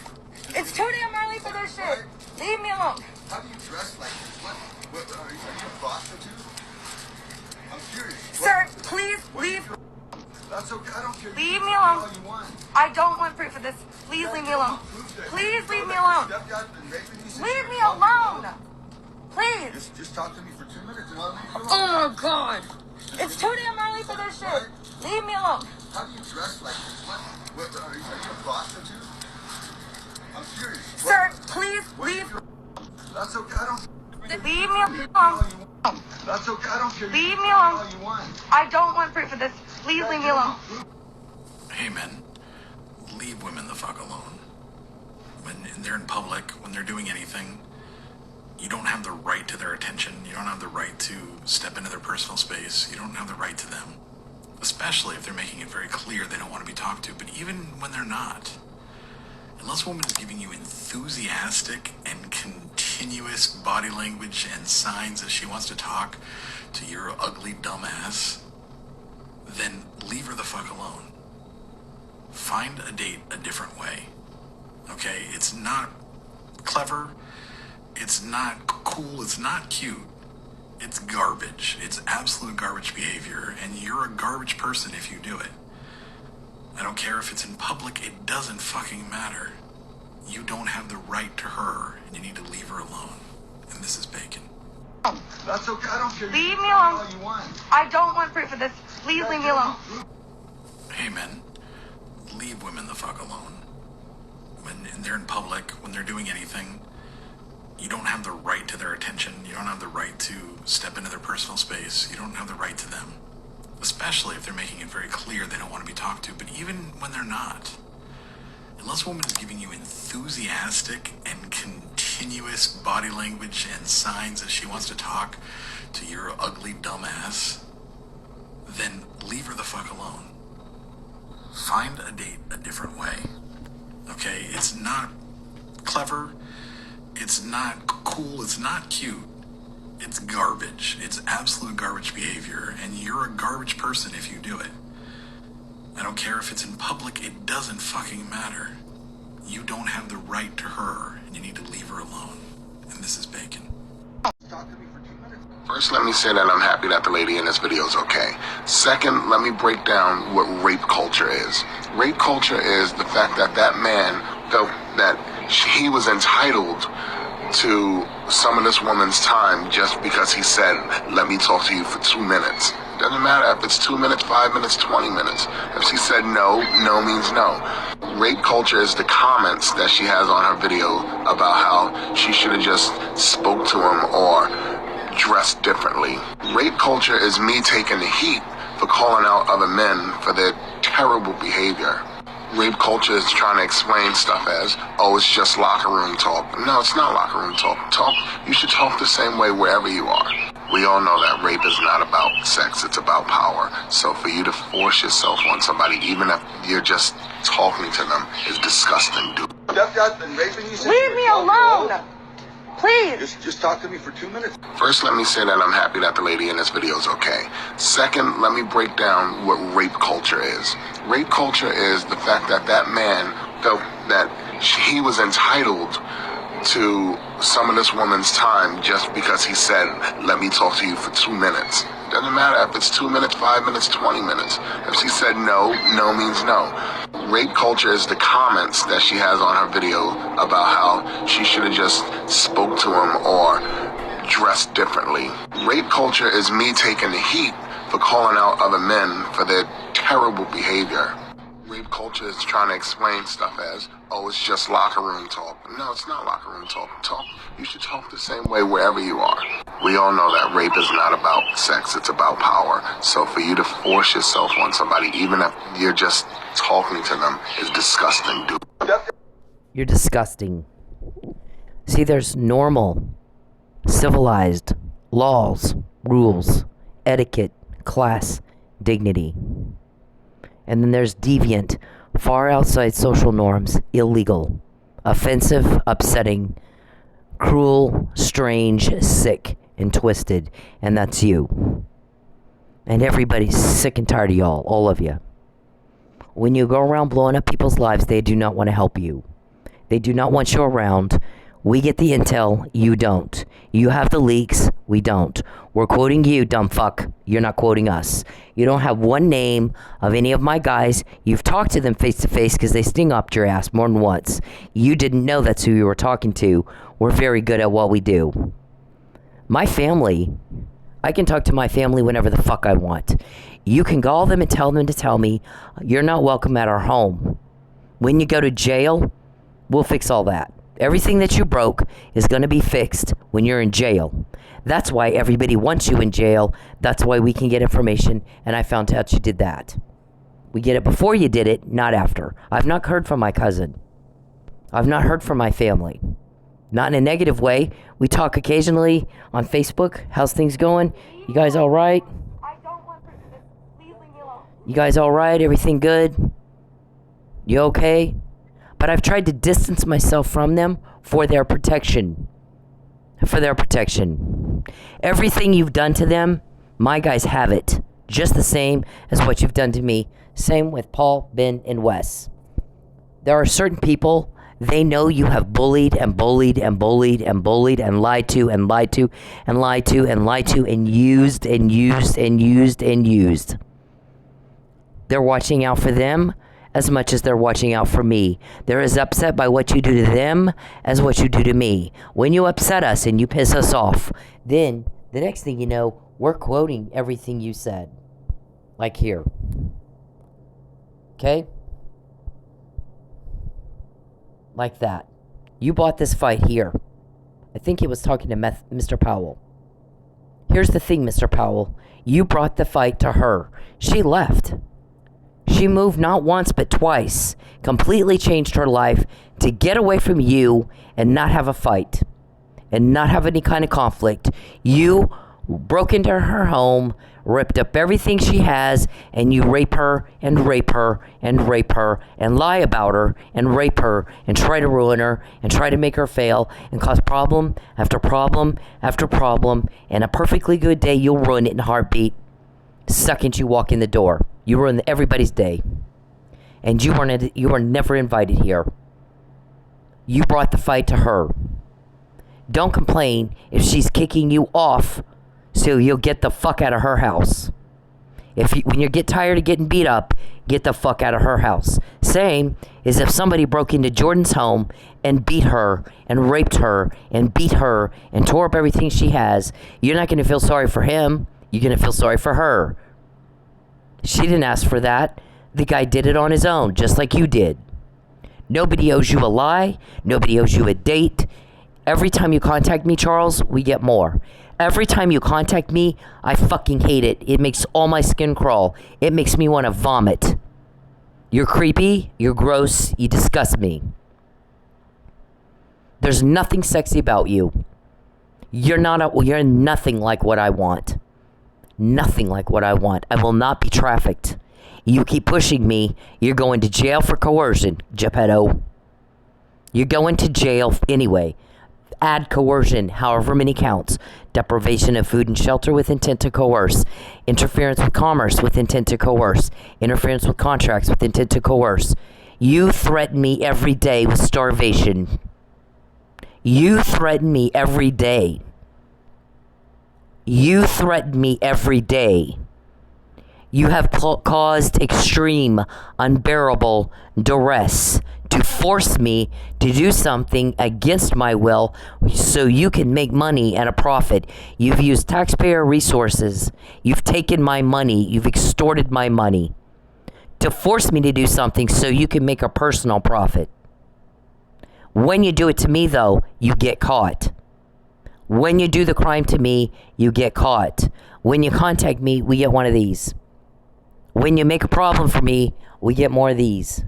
It's too damn early for this shit. Leave me alone. How do you dress like this? What are you a prostitute? I'm serious. Sir, please leave. That's okay. I don't care. Leave me alone. All you want. I don't want proof of this. Please leave me alone. Please leave me alone. Leave me alone. Please. Just talk to me for 2 minutes and I'll leave you alone. Oh my god. It's too damn early for this shit. Leave me alone. How do you dress like this? What are you a prostitute? I'm serious. Sir, please leave. That's okay. I don't. Leave me alone. That's okay. I don't care. Leave me alone. All you want. I don't want proof of this. Please leave me alone. Hey men, leave women the fuck alone. When they're in public, when they're doing anything, you don't have the right to their attention. You don't have the right to step into their personal space. You don't have the right to them. Especially if they're making it very clear they don't want to be talked to. But even when they're not, unless a woman is giving you enthusiastic and continuous body language and signs that she wants to talk to your ugly dumb ass, then leave her the fuck alone. Find a date a different way. Okay? It's not clever. It's not cool. It's not cute. It's garbage. It's absolute garbage behavior, and you're a garbage person if you do it. I don't care if it's in public. It doesn't fucking matter. You don't have the right to her, and you need to leave her alone. And this is Bacon. That's okay. I don't care. Leave me alone. All you want. I don't want proof of this. Please leave me alone. Hey men, leave women the fuck alone. When they're in public, when they're doing anything, you don't have the right to their attention. You don't have the right to step into their personal space. You don't have the right to them. Especially if they're making it very clear they don't want to be talked to. But even when they're not, unless a woman is giving you enthusiastic and continuous body language and signs that she wants to talk to your ugly dumb ass, then leave her the fuck alone. Find a date a different way. Okay? It's not clever. It's not cool. It's not cute. It's garbage. It's absolute garbage behavior, and you're a garbage person if you do it. I don't care if it's in public. It doesn't fucking matter. You don't have the right to her, and you need to leave her alone. And this is Bacon. First, let me say that I'm happy that the lady in this video is okay. Second, let me break down what rape culture is. Rape culture is the fact that that man felt that he was entitled to some of this woman's time just because he said, let me talk to you for 2 minutes. Doesn't matter if it's 2 minutes, 5 minutes, 20 minutes. If she said no, no means no. Rape culture is the comments that she has on her video about how she should have just spoke to him or dressed differently. Rape culture is me taking the heat for calling out other men for their terrible behavior. Rape culture is trying to explain stuff as, oh, it's just locker room talk. No, it's not locker room talk. You should talk the same way wherever you are. We all know that rape is not about sex, it's about power. So for you to force yourself on somebody, even if you're just talking to them, is disgusting, dude. Stepdad's been raping you since Leave me alone. Please. Just talk to me for 2 minutes. First, let me say that I'm happy that the lady in this video is okay. Second, let me break down what rape culture is. Rape culture is the fact that that man felt that he was entitled to some of this woman's time just because he said, let me talk to you for 2 minutes. Doesn't matter if it's 2 minutes, 5 minutes, 20 minutes. If she said no, no means no. Rape culture is the comments that she has on her video about how she should have just spoke to him or addressed differently. Rape culture is me taking the heat for calling out other men for their terrible behavior. Rape culture is trying to explain stuff as, oh, it's just locker room talk. No, it's not locker room talk. You should talk the same way wherever you are. We all know that rape is not about sex, it's about power. So for you to force yourself on somebody, even if you're just talking to them, is disgusting, dude. You're disgusting. See, there's normal, civilized laws, rules, etiquette, class, dignity. And then there's deviant, far outside social norms, illegal, offensive, upsetting, cruel, strange, sick, and twisted. And that's you. And everybody's sick and tired of y'all, all of you. When you go around blowing up people's lives, they do not want to help you. They do not want you around. We get the intel, you don't. You have the leaks, we don't. We're quoting you, dumb fuck. You're not quoting us. You don't have one name of any of my guys. You've talked to them face to face because they sting up your ass more than once. You didn't know that's who you were talking to. We're very good at what we do. My family, I can talk to my family whenever the fuck I want. You can call them and tell them to tell me, you're not welcome at our home. When you go to jail, we'll fix all that. Everything that you broke is going to be fixed when you're in jail. That's why everybody wants you in jail. That's why we can get information, and I found out you did that. We get it before you did it, not after. I've not heard from my cousin. I've not heard from my family. Not in a negative way. We talk occasionally on Facebook. How's things going? You guys all right? I don't want to. Please leave me alone. You guys all right? Everything good? You okay? But I've tried to distance myself from them for their protection. For their protection. Everything you've done to them, my guys have it. Just the same as what you've done to me. Same with Paul, Ben, and Wes. There are certain people, they know you have bullied and bullied and bullied and bullied and lied to and lied to and lied to and lied to and used and used and used and used. They're watching out for them as much as they're watching out for me. They're as upset by what you do to them as what you do to me. When you upset us and you piss us off, then the next thing you know, we're quoting everything you said. Like here. Okay? Like that. You bought this fight here. I think he was talking to Mr. Powell. Here's the thing, Mr. Powell. You brought the fight to her. She left. She moved not once but twice, completely changed her life to get away from you and not have a fight and not have any kind of conflict. You broke into her home, ripped up everything she has, and you rape her and rape her and rape her and lie about her and rape her and try to ruin her and try to make her fail and cause problem after problem after problem. And a perfectly good day, you'll ruin it in a heartbeat. Second you walk in the door. You ruined everybody's day. And you were never invited here. You brought the fight to her. Don't complain if she's kicking you off so you'll get the fuck out of her house. When you get tired of getting beat up, get the fuck out of her house. Same as if somebody broke into Jordan's home and beat her and raped her and beat her and tore up everything she has. You're not going to feel sorry for him. You're going to feel sorry for her. She didn't ask for that. The guy did it on his own, just like you did. Nobody owes you a lie. Nobody owes you a date. Every time you contact me, Charles, we get more. Every time you contact me, I fucking hate it. It makes all my skin crawl. It makes me want to vomit. You're creepy. You're gross. You disgust me. There's nothing sexy about you. You're nothing like what I want. Nothing like what I want. I will not be trafficked. You keep pushing me, you're going to jail for coercion, Geppetto. You're going to jail anyway. Add coercion, however many counts. Deprivation of food and shelter with intent to coerce. Interference with commerce with intent to coerce. Interference with contracts with intent to coerce. You threaten me every day with starvation. You threaten me every day. You threaten me every day. You have caused extreme, unbearable duress to force me to do something against my will so you can make money and a profit. You've used taxpayer resources. You've taken my money. You've extorted my money to force me to do something so you can make a personal profit. When you do it to me, though, you get caught. When you do the crime to me, you get caught. When you contact me, we get one of these. When you make a problem for me, we get more of these.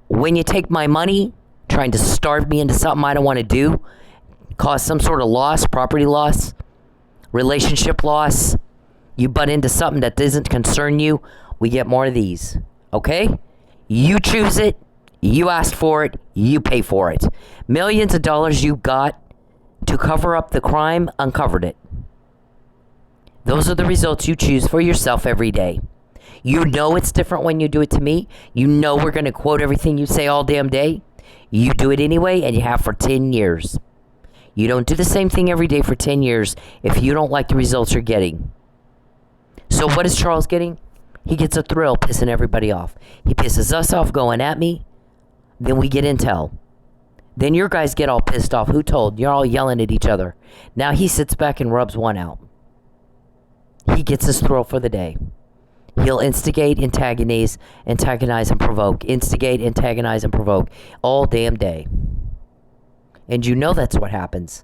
When you take my money, trying to starve me into something I don't want to do, cause some sort of loss, property loss, relationship loss, you butt into something that doesn't concern you, we get more of these. Okay? You choose it, you asked for it, you pay for it. Millions of dollars you got to cover up the crime, uncovered it. Those are the results you choose for yourself every day. You know it's different when you do it to me. You know we're going to quote everything you say all damn day. You do it anyway, and you have for 10 years. You don't do the same thing every day for 10 years if you don't like the results you're getting. So what is Charles getting? He gets a thrill pissing everybody off. He pisses us off going at me. Then we get intel. Then your guys get all pissed off. Who told? You're all yelling at each other. Now he sits back and rubs one out. He gets his thrill for the day. He'll instigate, antagonize, and provoke. Instigate, antagonize, and provoke. All damn day. And you know that's what happens.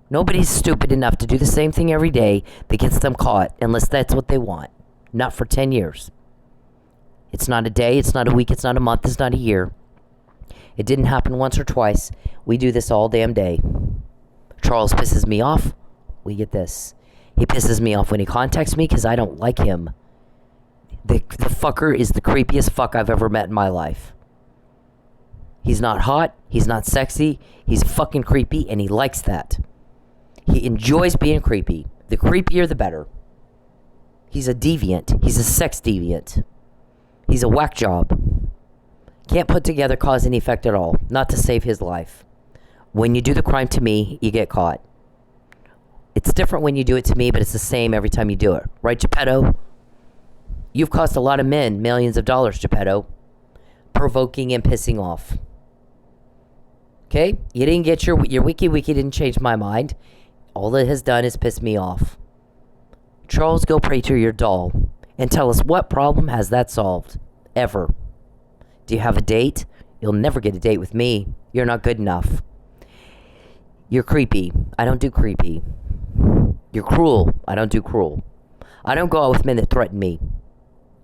Nobody's stupid enough to do the same thing every day that gets them caught, unless that's what they want. Not for 10 years. It's not a day, it's not a week, it's not a month, it's not a year. It didn't happen once or twice. We do this all damn day. Charles pisses me off. We get this. He pisses me off when he contacts me because I don't like him. The fucker is the creepiest fuck I've ever met in my life. He's not hot. He's not sexy. He's fucking creepy, and he likes that. He enjoys being creepy. The creepier, the better. He's a deviant. He's a sex deviant. He's a whack job. Can't put together cause and effect at all. Not to save his life. When you do the crime to me, you get caught. It's different when you do it to me, but it's the same every time you do it. Right, Geppetto? You've cost a lot of men millions of dollars, Geppetto. Provoking and pissing off. Okay? You didn't get your wiki didn't change my mind. All it has done is piss me off. Charles, go pray to your doll and tell us what problem has that solved. Ever. Do you have a date? You'll never get a date with me. You're not good enough. You're creepy. I don't do creepy. You're cruel. I don't do cruel. I don't go out with men that threaten me.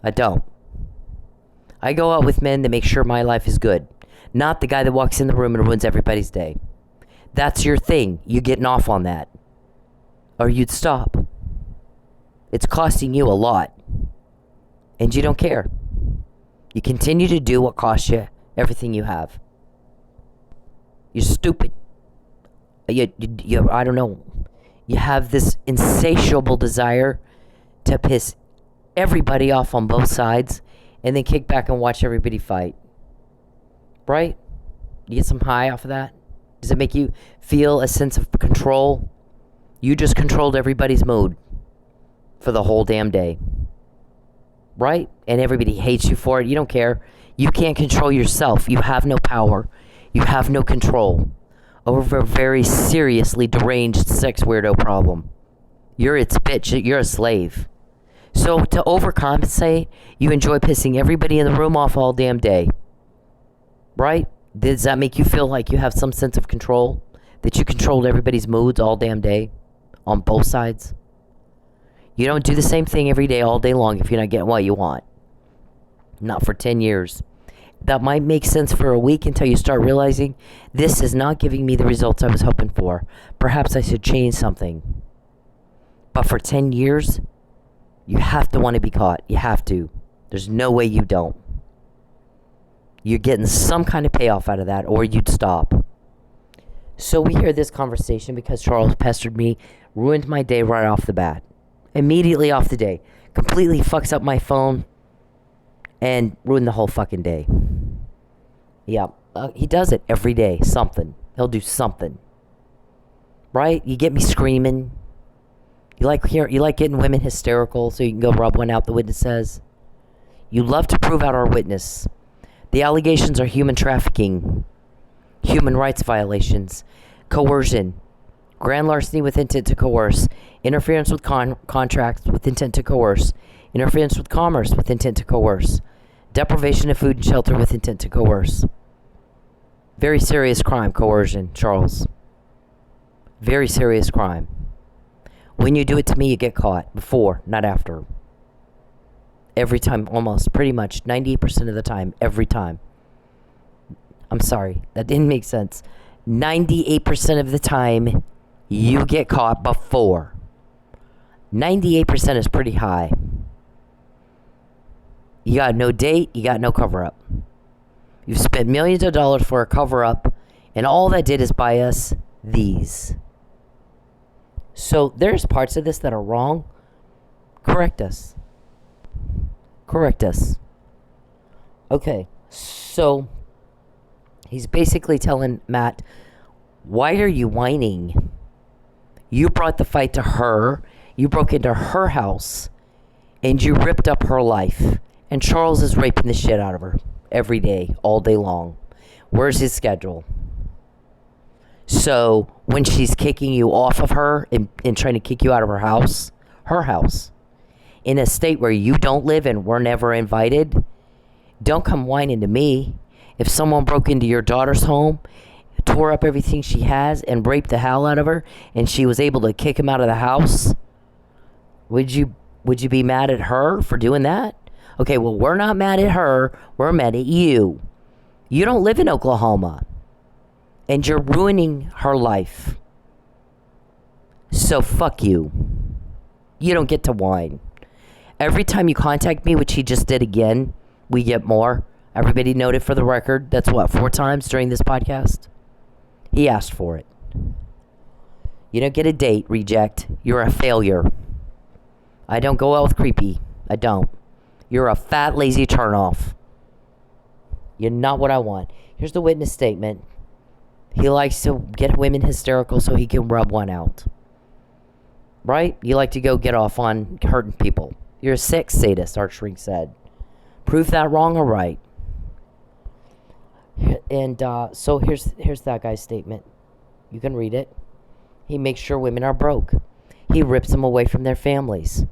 I don't. I go out with men that make sure my life is good. Not the guy that walks in the room and ruins everybody's day. That's your thing. You getting off on that. Or you'd stop. It's costing you a lot. And you don't care. You continue to do what costs you everything you have. You're stupid. You I don't know. You have this insatiable desire to piss everybody off on both sides and then kick back and watch everybody fight. Right? You get some high off of that? Does it make you feel a sense of control? You just controlled everybody's mood for the whole damn day. Right? And everybody hates you for it. You don't care. You can't control yourself. You have no power. You have no control over a very seriously deranged sex weirdo problem. You're its bitch. You're a slave. So to overcompensate, you enjoy pissing everybody in the room off all damn day. Right? Does that make you feel like you have some sense of control? That you controlled everybody's moods all damn day? On both sides? You don't do the same thing every day all day long if you're not getting what you want. Not for 10 years. That might make sense for a week until you start realizing this is not giving me the results I was hoping for. Perhaps I should change something. But for 10 years, you have to want to be caught. You have to. There's no way you don't. You're getting some kind of payoff out of that, or you'd stop. So we hear this conversation because Charles pestered me, ruined my day right off the bat. Immediately off the day. Completely fucks up my phone and ruined the whole fucking day. Yeah, he does it every day. Something. He'll do something. Right? You get me screaming. You like getting women hysterical so you can go rub one out, the witness says. You love to prove out our witness. The allegations are human trafficking, human rights violations, coercion, grand larceny with intent to coerce, interference with contracts with intent to coerce, interference with commerce with intent to coerce, deprivation of food and shelter with intent to coerce. Very serious crime, coercion, Charles. Very serious crime. When you do it to me, you get caught. Before, not after. Every time, almost, pretty much, 98% of the time, every time. I'm sorry, that didn't make sense. 98% of the time, you get caught before. 98% is pretty high. You got no date, you got no cover-up. You've spent millions of dollars for a cover-up, and all that did is buy us these. So there's parts of this that are wrong. Correct us. Correct us. Okay, so he's basically telling Matt, why are you whining? You brought the fight to her. You broke into her house, and you ripped up her life. And Charles is raping the shit out of her every day, all day long. Where's his schedule? So when she's kicking you off of her and trying to kick you out of her house, in a state where you don't live and were never invited, don't come whining to me. If someone broke into your daughter's home, tore up everything she has, and raped the hell out of her, and she was able to kick him out of the house, would you be mad at her for doing that? Okay, well, we're not mad at her. We're mad at you. You don't live in Oklahoma. And you're ruining her life. So fuck you. You don't get to whine. Every time you contact me, which he just did again, we get more. Everybody noted for the record. That's what, 4 times during this podcast? He asked for it. You don't get a date, reject. You're a failure. I don't go out with creepy. I don't. You're a fat, lazy turnoff. You're not what I want. Here's the witness statement. He likes to get women hysterical so he can rub one out. Right? You like to go get off on hurting people. You're a sex sadist, Archring said. Prove that wrong or right. And so here's that guy's statement. You can read it. He makes sure women are broke. He rips them away from their families.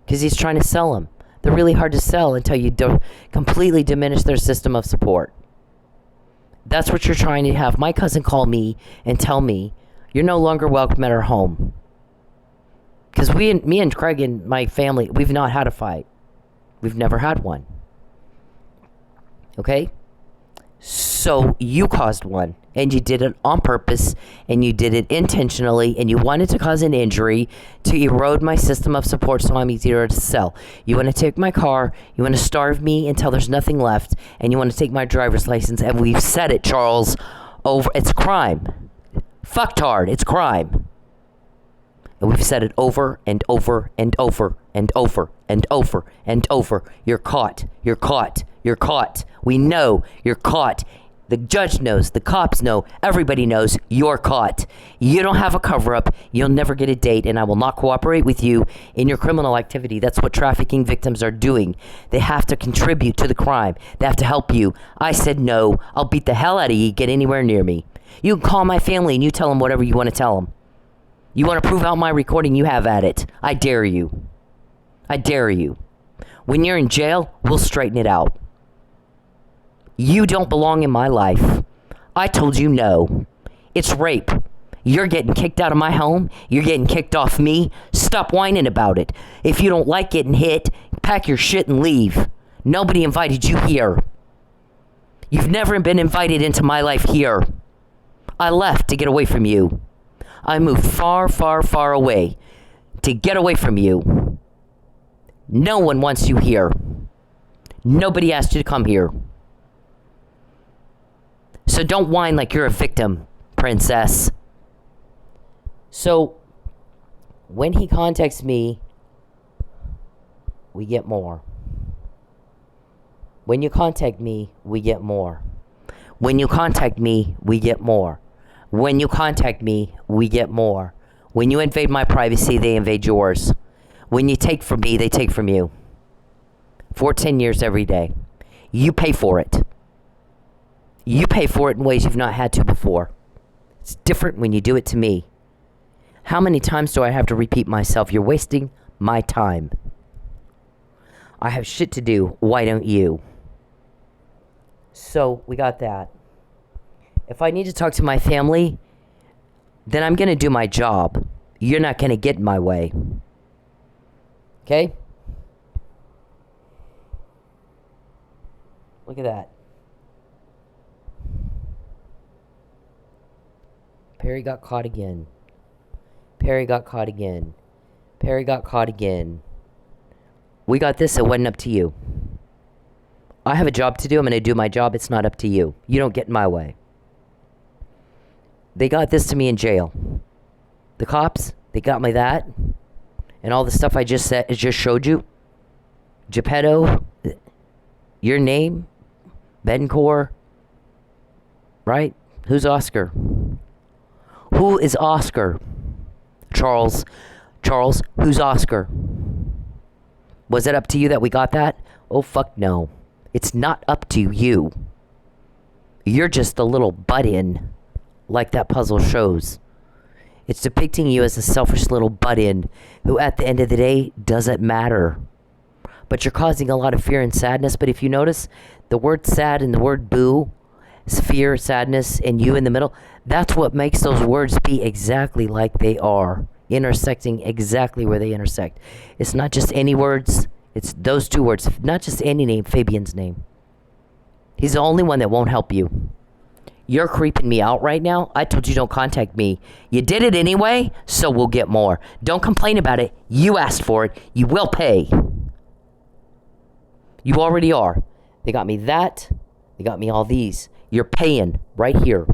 Because he's trying to sell them. They're really hard to sell until you completely diminish their system of support. That's what you're trying to have. My cousin call me and tell me, you're no longer welcome at our home. Because me and Craig and my family, we've not had a fight. We've never had one. Okay? So you caused one. And you did it on purpose. And you did it intentionally. And you wanted to cause an injury to erode my system of support so I'm easier to sell. You want to take my car. You want to starve me until there's nothing left. And you want to take my driver's license. And we've said it, Charles. It's crime. Fucktard. It's crime. And we've said it over and over and over and over and over and over. You're caught. You're caught. You're caught. We know you're caught. The judge knows. The cops know. Everybody knows you're caught. You don't have a cover-up. You'll never get a date, and I will not cooperate with you in your criminal activity. That's what trafficking victims are doing. They have to contribute to the crime. They have to help you. I said no. I'll beat the hell out of you. Get anywhere near me. You can call my family, and you tell them whatever you want to tell them. You want to prove out my recording, you have at it. I dare you. I dare you. When you're in jail, we'll straighten it out. You don't belong in my life. I told you no. It's rape. You're getting kicked out of my home. You're getting kicked off me. Stop whining about it. If you don't like getting hit, pack your shit and leave. Nobody invited you here. You've never been invited into my life here. I left to get away from you. I moved far, far, far away to get away from you. No one wants you here. Nobody asked you to come here. So don't whine like you're a victim, princess. So when he contacts me, we get more. When you contact me, we get more. When you contact me, we get more. When you contact me, we get more. When you invade my privacy, they invade yours. When you take from me, they take from you. For 10 years every day. You pay for it. You pay for it in ways you've not had to before. It's different when you do it to me. How many times do I have to repeat myself? You're wasting my time. I have shit to do. Why don't you? So, we got that. If I need to talk to my family, then I'm going to do my job. You're not going to get in my way. Okay? Look at that. Perry got caught again. Perry got caught again. Perry got caught again. We got this. It wasn't up to you. I have a job to do. I'm going to do my job. It's not up to you. You don't get in my way. They got this to me in jail. The cops, they got me that. And all the stuff I just said, just showed you. Geppetto, your name, Bencor, right? Who's Oscar? Who is Oscar? Charles, who's Oscar? Was it up to you that we got that? Oh, fuck no. It's not up to you. You're just a little butt-in, like that puzzle shows. It's depicting you as a selfish little butt-in who at the end of the day doesn't matter. But you're causing a lot of fear and sadness. But if you notice, the word sad and the word boo is fear, sadness, and you in the middle. That's what makes those words be exactly like they are. Intersecting exactly where they intersect. It's not just any words. It's those two words. Not just any name, Fabian's name. He's the only one that won't help you. You're creeping me out right now. I told you don't contact me. You did it anyway, so we'll get more. Don't complain about it. You asked for it. You will pay. You already are. They got me that. They got me all these. You're paying right here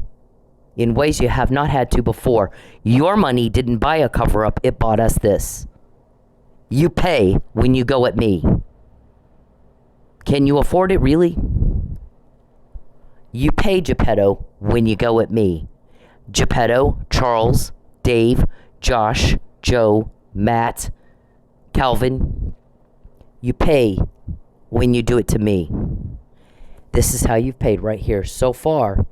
in ways you have not had to before. Your money didn't buy a cover-up. It bought us this. You pay when you go at me. Can you afford it, really? You pay, Geppetto, when you go at me. Geppetto, Charles, Dave, Josh, Joe, Matt, Calvin. You pay when you do it to me. This is how you've paid right here. So far,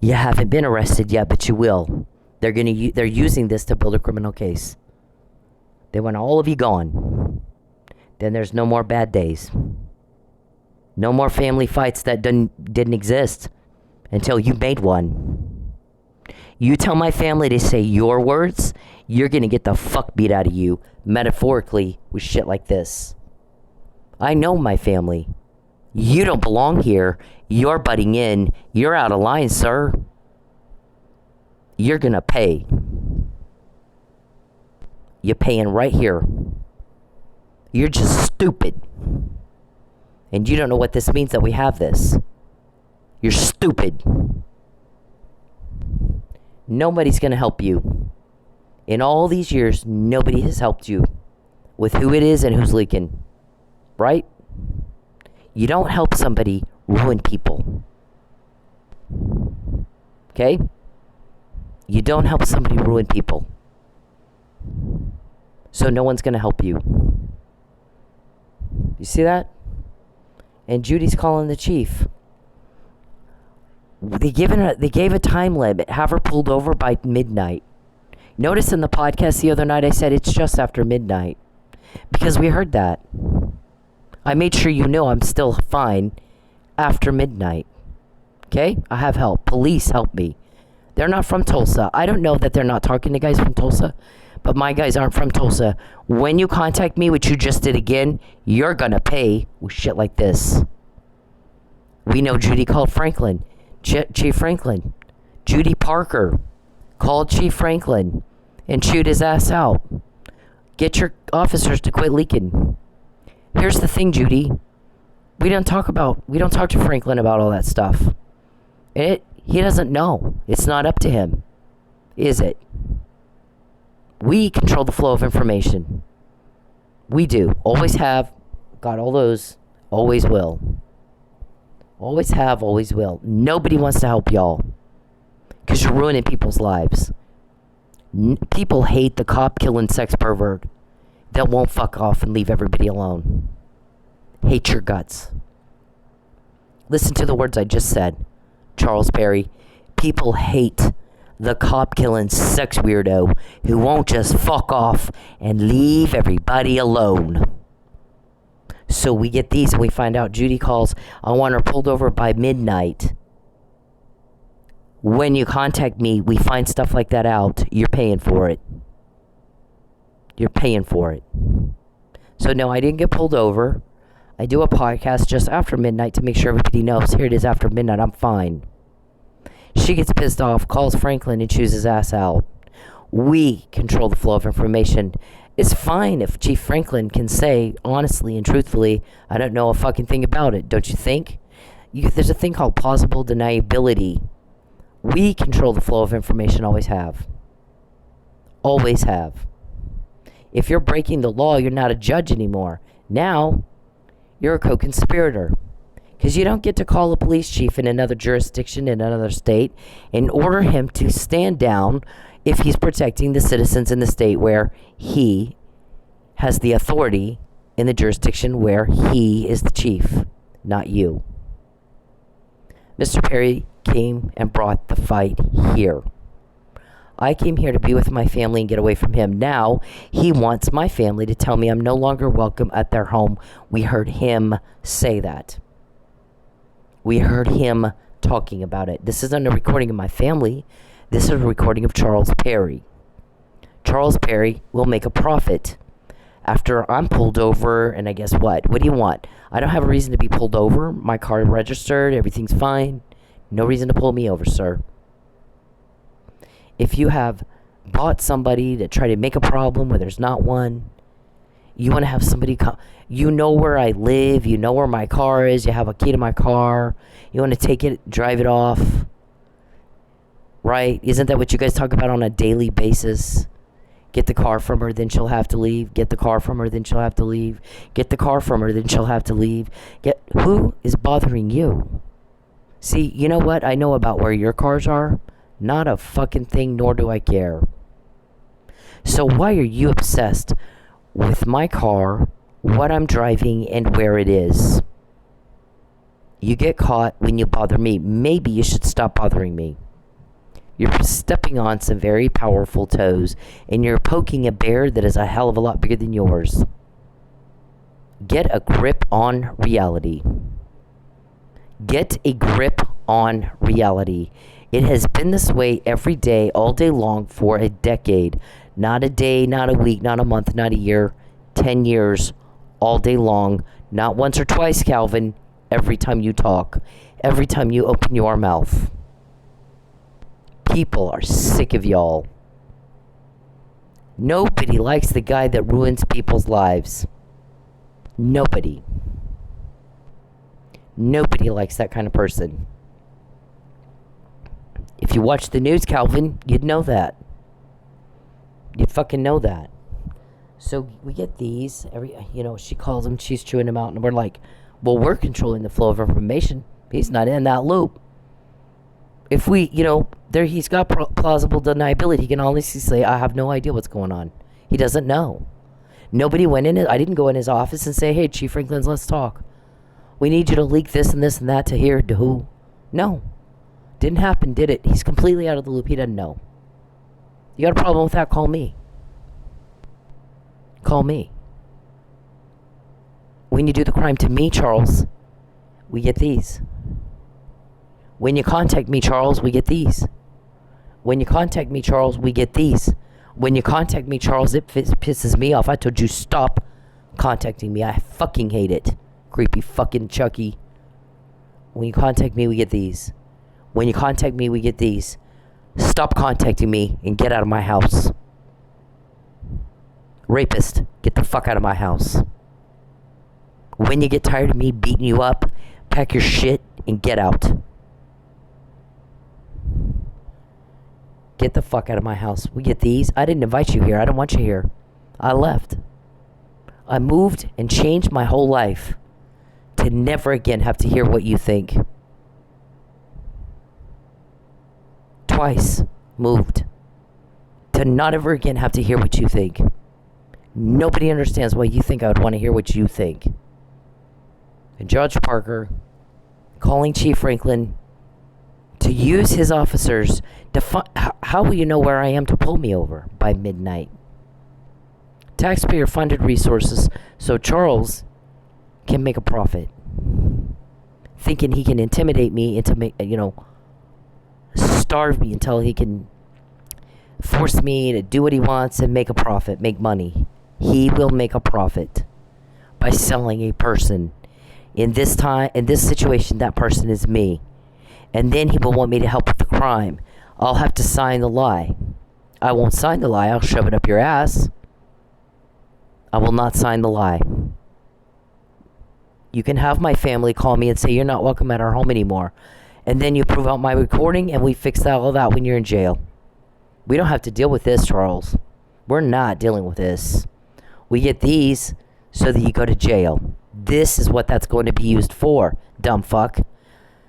you haven't been arrested yet, but you will. They're using this to build a criminal case. They want all of you gone. Then there's no more bad days. No more family fights that didn't exist until you made one. You tell my family to say your words, you're going to get the fuck beat out of you, metaphorically, with shit like this. I know my family. You don't belong here. You're butting in. You're out of line, sir. You're going to pay. You're paying right here. You're just stupid. And you don't know what this means that we have this. You're stupid. Nobody's going to help you. In all these years, nobody has helped you with who it is and who's leaking. Right? You don't help somebody ruin people. Okay? You don't help somebody ruin people. So no one's going to help you. You see that? And Judy's calling the chief. They gave a time limit. Have her pulled over by midnight. Notice in the podcast the other night I said it's just after midnight. Because we heard that. I made sure you know I'm still fine after midnight. Okay? I have help. Police help me. They're not from Tulsa. I don't know that they're not talking to guys from Tulsa. But my guys aren't from Tulsa. When you contact me, which you just did again, you're gonna pay with shit like this. We know Judy called Franklin. Chief Franklin. Judy Parker called Chief Franklin and chewed his ass out. Get your officers to quit leaking. Here's the thing, Judy. We don't talk to Franklin about all that stuff. He doesn't know. It's not up to him. Is it? We control the flow of information. We do. Always have. Got all those. Always will. Always have, always will. Nobody wants to help y'all. Because you're ruining people's lives. People hate the cop killing sex pervert that won't fuck off and leave everybody alone. Hate your guts. Listen to the words I just said. Charles Perry. People hate the cop killing sex weirdo who won't just fuck off and leave everybody alone. So we get these and we find out Judy calls, I want her pulled over by midnight. When you contact me, we find stuff like that out. You're paying for it. You're paying for it. So no, I didn't get pulled over. I do a podcast just after midnight to make sure everybody knows. Here it is after midnight. I'm fine. She gets pissed off, calls Franklin, and chews his ass out. We control the flow of information. It's fine if Chief Franklin can say, honestly and truthfully, I don't know a fucking thing about it. Don't you think? There's a thing called plausible deniability. We control the flow of information, always have. Always have. If you're breaking the law, you're not a judge anymore. Now, you're a co-conspirator. Because you don't get to call a police chief in another jurisdiction, in another state, and order him to stand down if he's protecting the citizens in the state where he has the authority in the jurisdiction where he is the chief, not you. Mr. Perry came and brought the fight here. I came here to be with my family and get away from him. Now, he wants my family to tell me I'm no longer welcome at their home. We heard him say that. We heard him talking about it. This isn't a recording of my family. This is a recording of Charles Perry. Charles Perry will make a profit after I'm pulled over, and I guess what? What do you want? I don't have a reason to be pulled over. My car is registered. Everything's fine. No reason to pull me over, sir. If you have bought somebody to try to make a problem where there's not one, you want to have somebody come. You know where I live. You know where my car is. You have a key to my car. You want to take it, drive it off. Right? Isn't that what you guys talk about on a daily basis? Get the car from her, then she'll have to leave. Get the car from her, then she'll have to leave. Get the car from her, then she'll have to leave. Who is bothering you? See, you know what? I know about where your cars are. Not a fucking thing, nor do I care. So why are you obsessed with my car, what I'm driving, and where it is? You get caught when you bother me. Maybe you should stop bothering me. You're stepping on some very powerful toes, and you're poking a bear that is a hell of a lot bigger than yours. Get a grip on reality. Get a grip on reality. It has been this way every day, all day long, for a decade. Not a day, not a week, not a month, not a year. 10 years, all day long. Not once or twice, Calvin. Every time you talk. Every time you open your mouth. People are sick of y'all. Nobody likes the guy that ruins people's lives. Nobody. Nobody likes that kind of person. If you watch the news, Calvin, you'd know that. You'd fucking know that. So we get these. She calls them, she's chewing them out, and we're like, well, we're controlling the flow of information. He's not in that loop. If we, he's got plausible deniability. He can honestly say, I have no idea what's going on. He doesn't know. Nobody went in it. I didn't go in his office and say, hey, Chief Franklin's, let's talk. We need you to leak this and this and that to here, to who? No. Didn't happen, did it? He's completely out of the loop. He doesn't know. You got a problem with that? Call me. Call me. When you do the crime to me, Charles, we get these. When you contact me, Charles, we get these. When you contact me, Charles, we get these. When you contact me, Charles, it pisses me off. I told you, stop contacting me. I fucking hate it. Creepy fucking Chucky. When you contact me, we get these. When you contact me, we get these. Stop contacting me and get out of my house. Rapist, get the fuck out of my house. When you get tired of me beating you up, pack your shit and get out. Get the fuck out of my house. We get these. I didn't invite you here. I don't want you here. I left. I moved and changed my whole life to never again have to hear what you think. Twice moved. to not ever again have to hear what you think. Nobody understands why you think I would want to hear what you think. And Judge Parker calling Chief Franklin to use his officers to how will you know where I am to pull me over by midnight? Taxpayer funded resources so Charles can make a profit. Thinking he can intimidate me into starve me until he can force me to do what he wants and make a profit, make money. He will make a profit by selling a person. In this situation, that person is me. And then he will want me to help with the crime. I'll have to sign the lie. I won't sign the lie. I'll shove it up your ass. I will not sign the lie. You can have my family call me and say you're not welcome at our home anymore. And then you prove out my recording and we fix all that when you're in jail. We don't have to deal with this, Charles. We're not dealing with this. We get these so that you go to jail. This is what that's going to be used for, dumb fuck.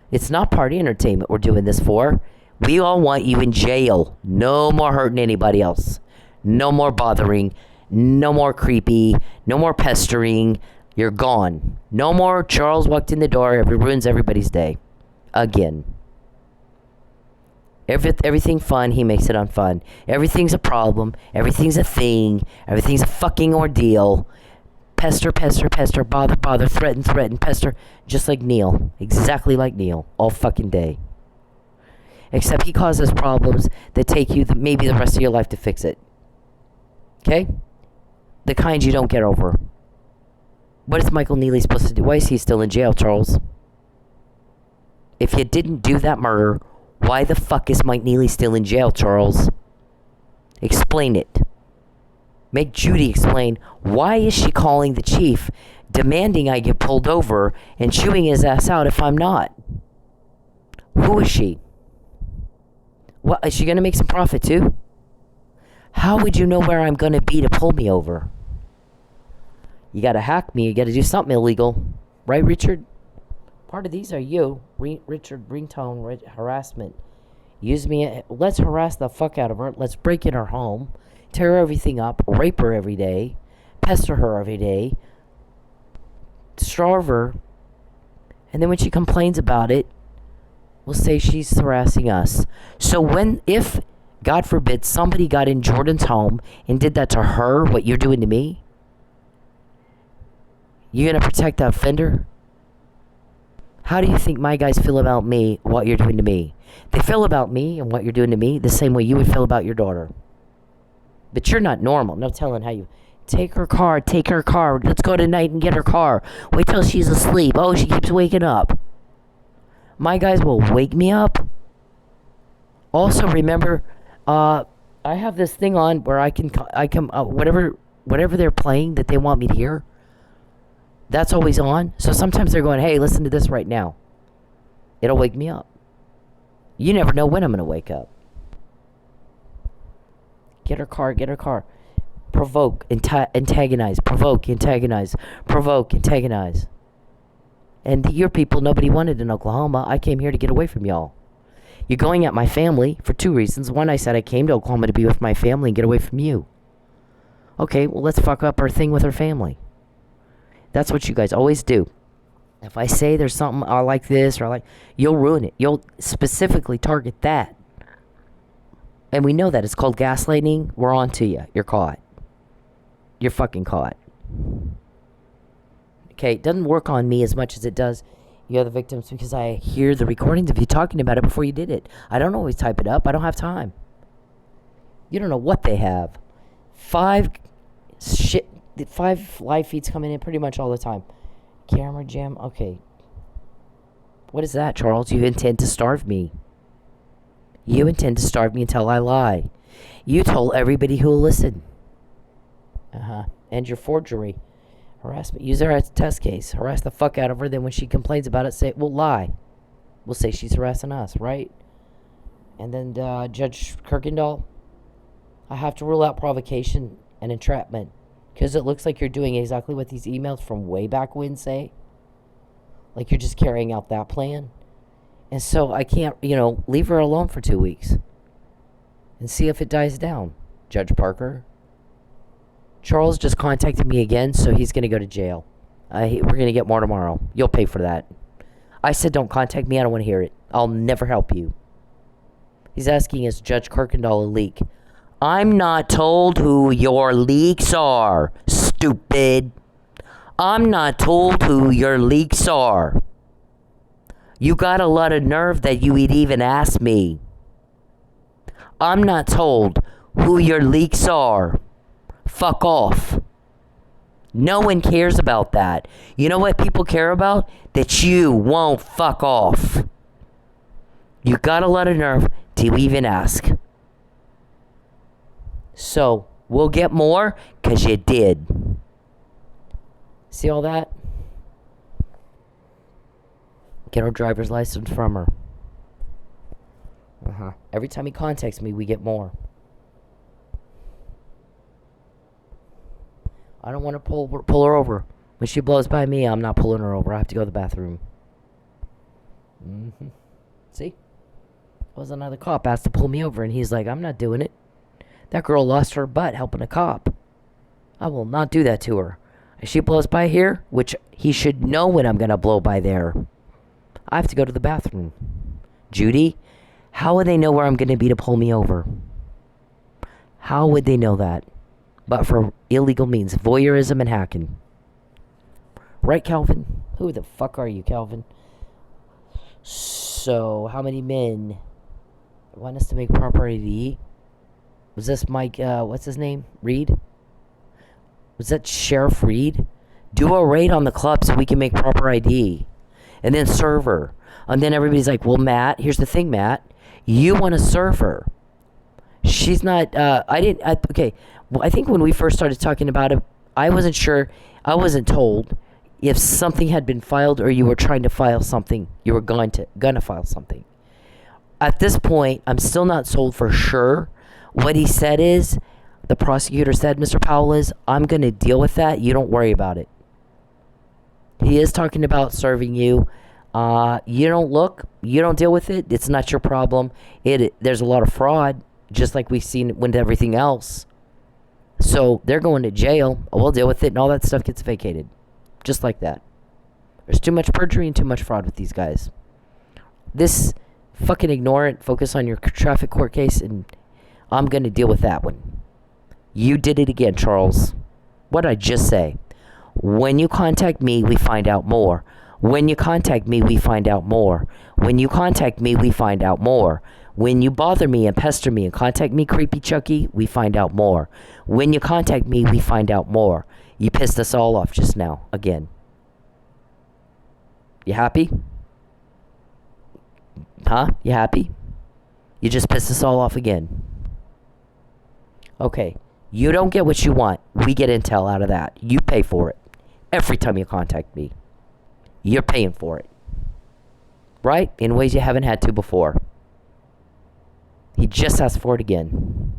It's not party entertainment we're doing this for. We all want you in jail. No more hurting anybody else. No more bothering. No more creepy. No more pestering. You're gone. No more Charles walked in the door. It ruins everybody's day. Again. Everything fun, he makes it unfun. Everything's a problem. Everything's a thing. Everything's a fucking ordeal. Pester, pester, pester, bother, bother, threaten, threaten, pester. Just like Neil. Exactly like Neil. All fucking day. Except he causes problems that take you maybe the rest of your life to fix it. Okay? The kind you don't get over. What is Michael Neely supposed to do? Why is he still in jail, Charles? If you didn't do that murder, why the fuck is Mike Neely still in jail, Charles? Explain it. Make Judy explain why is she calling the chief, demanding I get pulled over and chewing his ass out if I'm not? Who is she? What, is she going to make some profit too? How would you know where I'm going to be to pull me over? You got to hack me. You got to do something illegal. Right, Richard? Part of these are you. Richard, ringtone, harassment. Use me. Let's harass the fuck out of her. Let's break in her home. Tear everything up. Rape her every day. Pester her every day. Starve her. And then when she complains about it, we'll say she's harassing us. So if, God forbid, somebody got in Jordan's home and did that to her, what you're doing to me, you're going to protect the offender? How do you think my guys feel about me, what you're doing to me? They feel about me and what you're doing to me the same way you would feel about your daughter. But you're not normal. No telling how you... Take her car. Let's go tonight and get her car. Wait till she's asleep. Oh, she keeps waking up. My guys will wake me up. Also, remember, I have this thing on where I can whatever they're playing that they want me to hear, that's always on. So sometimes they're going, hey, listen to this right now. It'll wake me up. You never know when I'm going to wake up. Get her car. Provoke, antagonize. Provoke, antagonize. Provoke, antagonize. And your people, nobody wanted in Oklahoma. I came here to get away from y'all. You're going at my family for two reasons. One, I said I came to Oklahoma to be with my family and get away from you. Okay, well, let's fuck up our thing with our family. That's what you guys always do. If I say there's something I like this or I like, you'll ruin it. You'll specifically target that. And we know that. It's called gaslighting. We're on to you. You're caught. You're fucking caught. Okay, it doesn't work on me as much as it does you other victims because I hear the recordings of you talking about it before you did it. I don't always type it up. I don't have time. You don't know what they have. 5 live feeds coming in pretty much all the time. Camera jam. Okay. What is that, Charles? You intend to starve me. You intend to starve me until I lie. You told everybody who will listen. And your forgery. Harassment. Use her as a test case. Harass the fuck out of her. Then when she complains about it, say, we'll lie. We'll say she's harassing us, right? And then Judge Kirkendall, I have to rule out provocation and entrapment. Because it looks like you're doing exactly what these emails from way back when say. Like you're just carrying out that plan. And so I can't, leave her alone for 2 weeks. And see if it dies down. Judge Parker. Charles just contacted me again, so he's going to go to jail. We're going to get more tomorrow. You'll pay for that. I said don't contact me. I don't want to hear it. I'll never help you. He's asking, is Judge Kirkendall a leak? I'm not told who your leaks are, stupid. I'm not told who your leaks are. You got a lot of nerve that you would even ask me. I'm not told who your leaks are. Fuck off. No one cares about that. You know what people care about? That you won't fuck off. You got a lot of nerve to even ask. So, we'll get more because you did. See all that? Get our driver's license from her. Every time he contacts me, we get more. I don't want to pull her over. When she blows by me, I'm not pulling her over. I have to go to the bathroom. See? Was another cop asked to pull me over, and he's like, I'm not doing it. That girl lost her butt helping a cop. I will not do that to her. If she blows by here, which he should know when I'm going to blow by there, I have to go to the bathroom. Judy, how would they know where I'm going to be to pull me over? How would they know that? But for illegal means, voyeurism and hacking. Right, Calvin? Who the fuck are you, Calvin? So, how many men want us to make proper ID? Was this Mike, what's his name? Reed? Was that Sheriff Reed? Do a raid on the club so we can make proper ID. And then serve her. And then everybody's like, well, Matt, here's the thing, Matt. You want to serve her. She's not, okay. Well, I think when we first started talking about it, I wasn't sure, I wasn't told if something had been filed or you were trying to file something. You were gonna file something. At this point, I'm still not sold for sure. What he said is, the prosecutor said, Mr. Powell, is, I'm going to deal with that. You don't worry about it. He is talking about serving you. You don't look. You don't deal with it. It's not your problem. There's a lot of fraud, just like we've seen with everything else. So they're going to jail. We'll deal with it, and all that stuff gets vacated. Just like that. There's too much perjury and too much fraud with these guys. This, fucking ignore it. Focus on your traffic court case, and I'm going to deal with that one. You did it again, Charles. What did I just say? When you contact me, we find out more. When you contact me, we find out more. When you contact me, we find out more. When you bother me and pester me and contact me, Creepy Chucky, we find out more. When you contact me, we find out more. You pissed us all off just now, again. You happy? Huh? You happy? You just pissed us all off again. Okay. You don't get what you want. We get intel out of that. You pay for it. Every time you contact me. You're paying for it. Right? In ways you haven't had to before. He just asked for it again.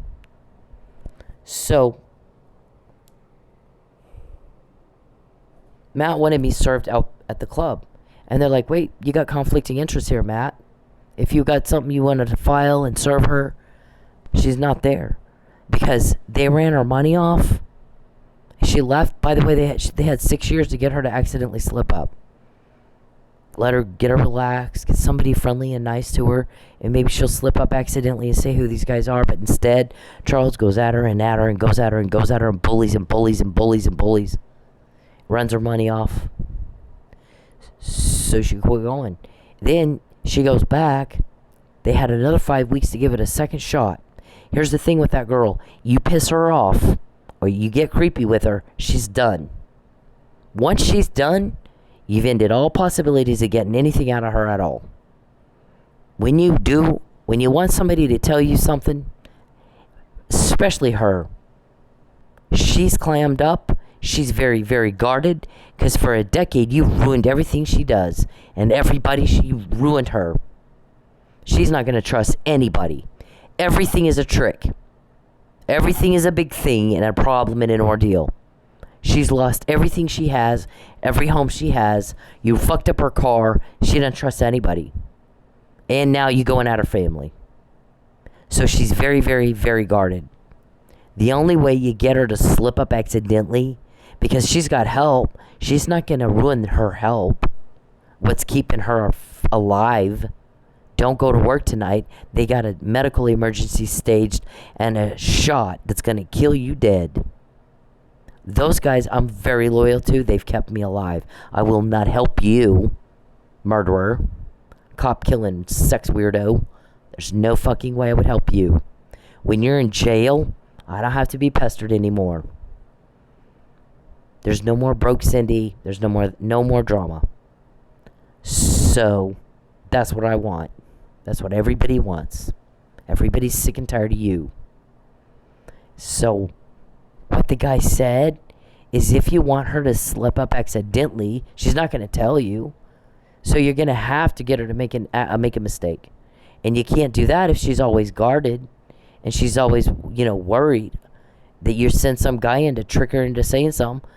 So, Matt wanted me served out at the club. And they're like, wait, you got conflicting interests here, Matt. If you got something you wanted to file and serve her, she's not there. Because they ran her money off. She left. By the way, they had 6 years to get her to accidentally slip up. Get her relaxed, get somebody friendly and nice to her, and maybe she'll slip up accidentally and say who these guys are. But instead, Charles goes at her and at her and goes at her and goes at her and bullies and bullies and bullies and bullies. Runs her money off. So she quit going. Then she goes back. They had another 5 weeks to give it a second shot. Here's the thing with that girl. You piss her off, or you get creepy with her, she's done. Once she's done, you've ended all possibilities of getting anything out of her at all. When you want somebody to tell you something, especially her, she's clammed up, she's very, very guarded, because for a decade you ruined everything she does, and everybody, she ruined her. She's not going to trust anybody. Everything is a trick. Everything is a big thing and a problem and an ordeal. She's lost everything she has, every home she has. You fucked up her car. She doesn't trust anybody. And now you're going at her family. So she's very, very, very guarded. The only way you get her to slip up accidentally, because she's got help, she's not going to ruin her help. What's keeping her alive? Don't go to work tonight. They got a medical emergency staged and a shot that's going to kill you dead. Those guys I'm very loyal to. They've kept me alive. I will not help you, murderer, cop killing sex weirdo. There's no fucking way I would help you. When you're in jail, I don't have to be pestered anymore. There's no more broke Cindy. There's no more drama. So, that's what I want. That's what everybody wants. Everybody's sick and tired of you. So, what the guy said is if you want her to slip up accidentally, she's not going to tell you. So you're going to have to get her to make a mistake. And you can't do that if she's always guarded and she's always, worried that you send some guy in to trick her into saying something.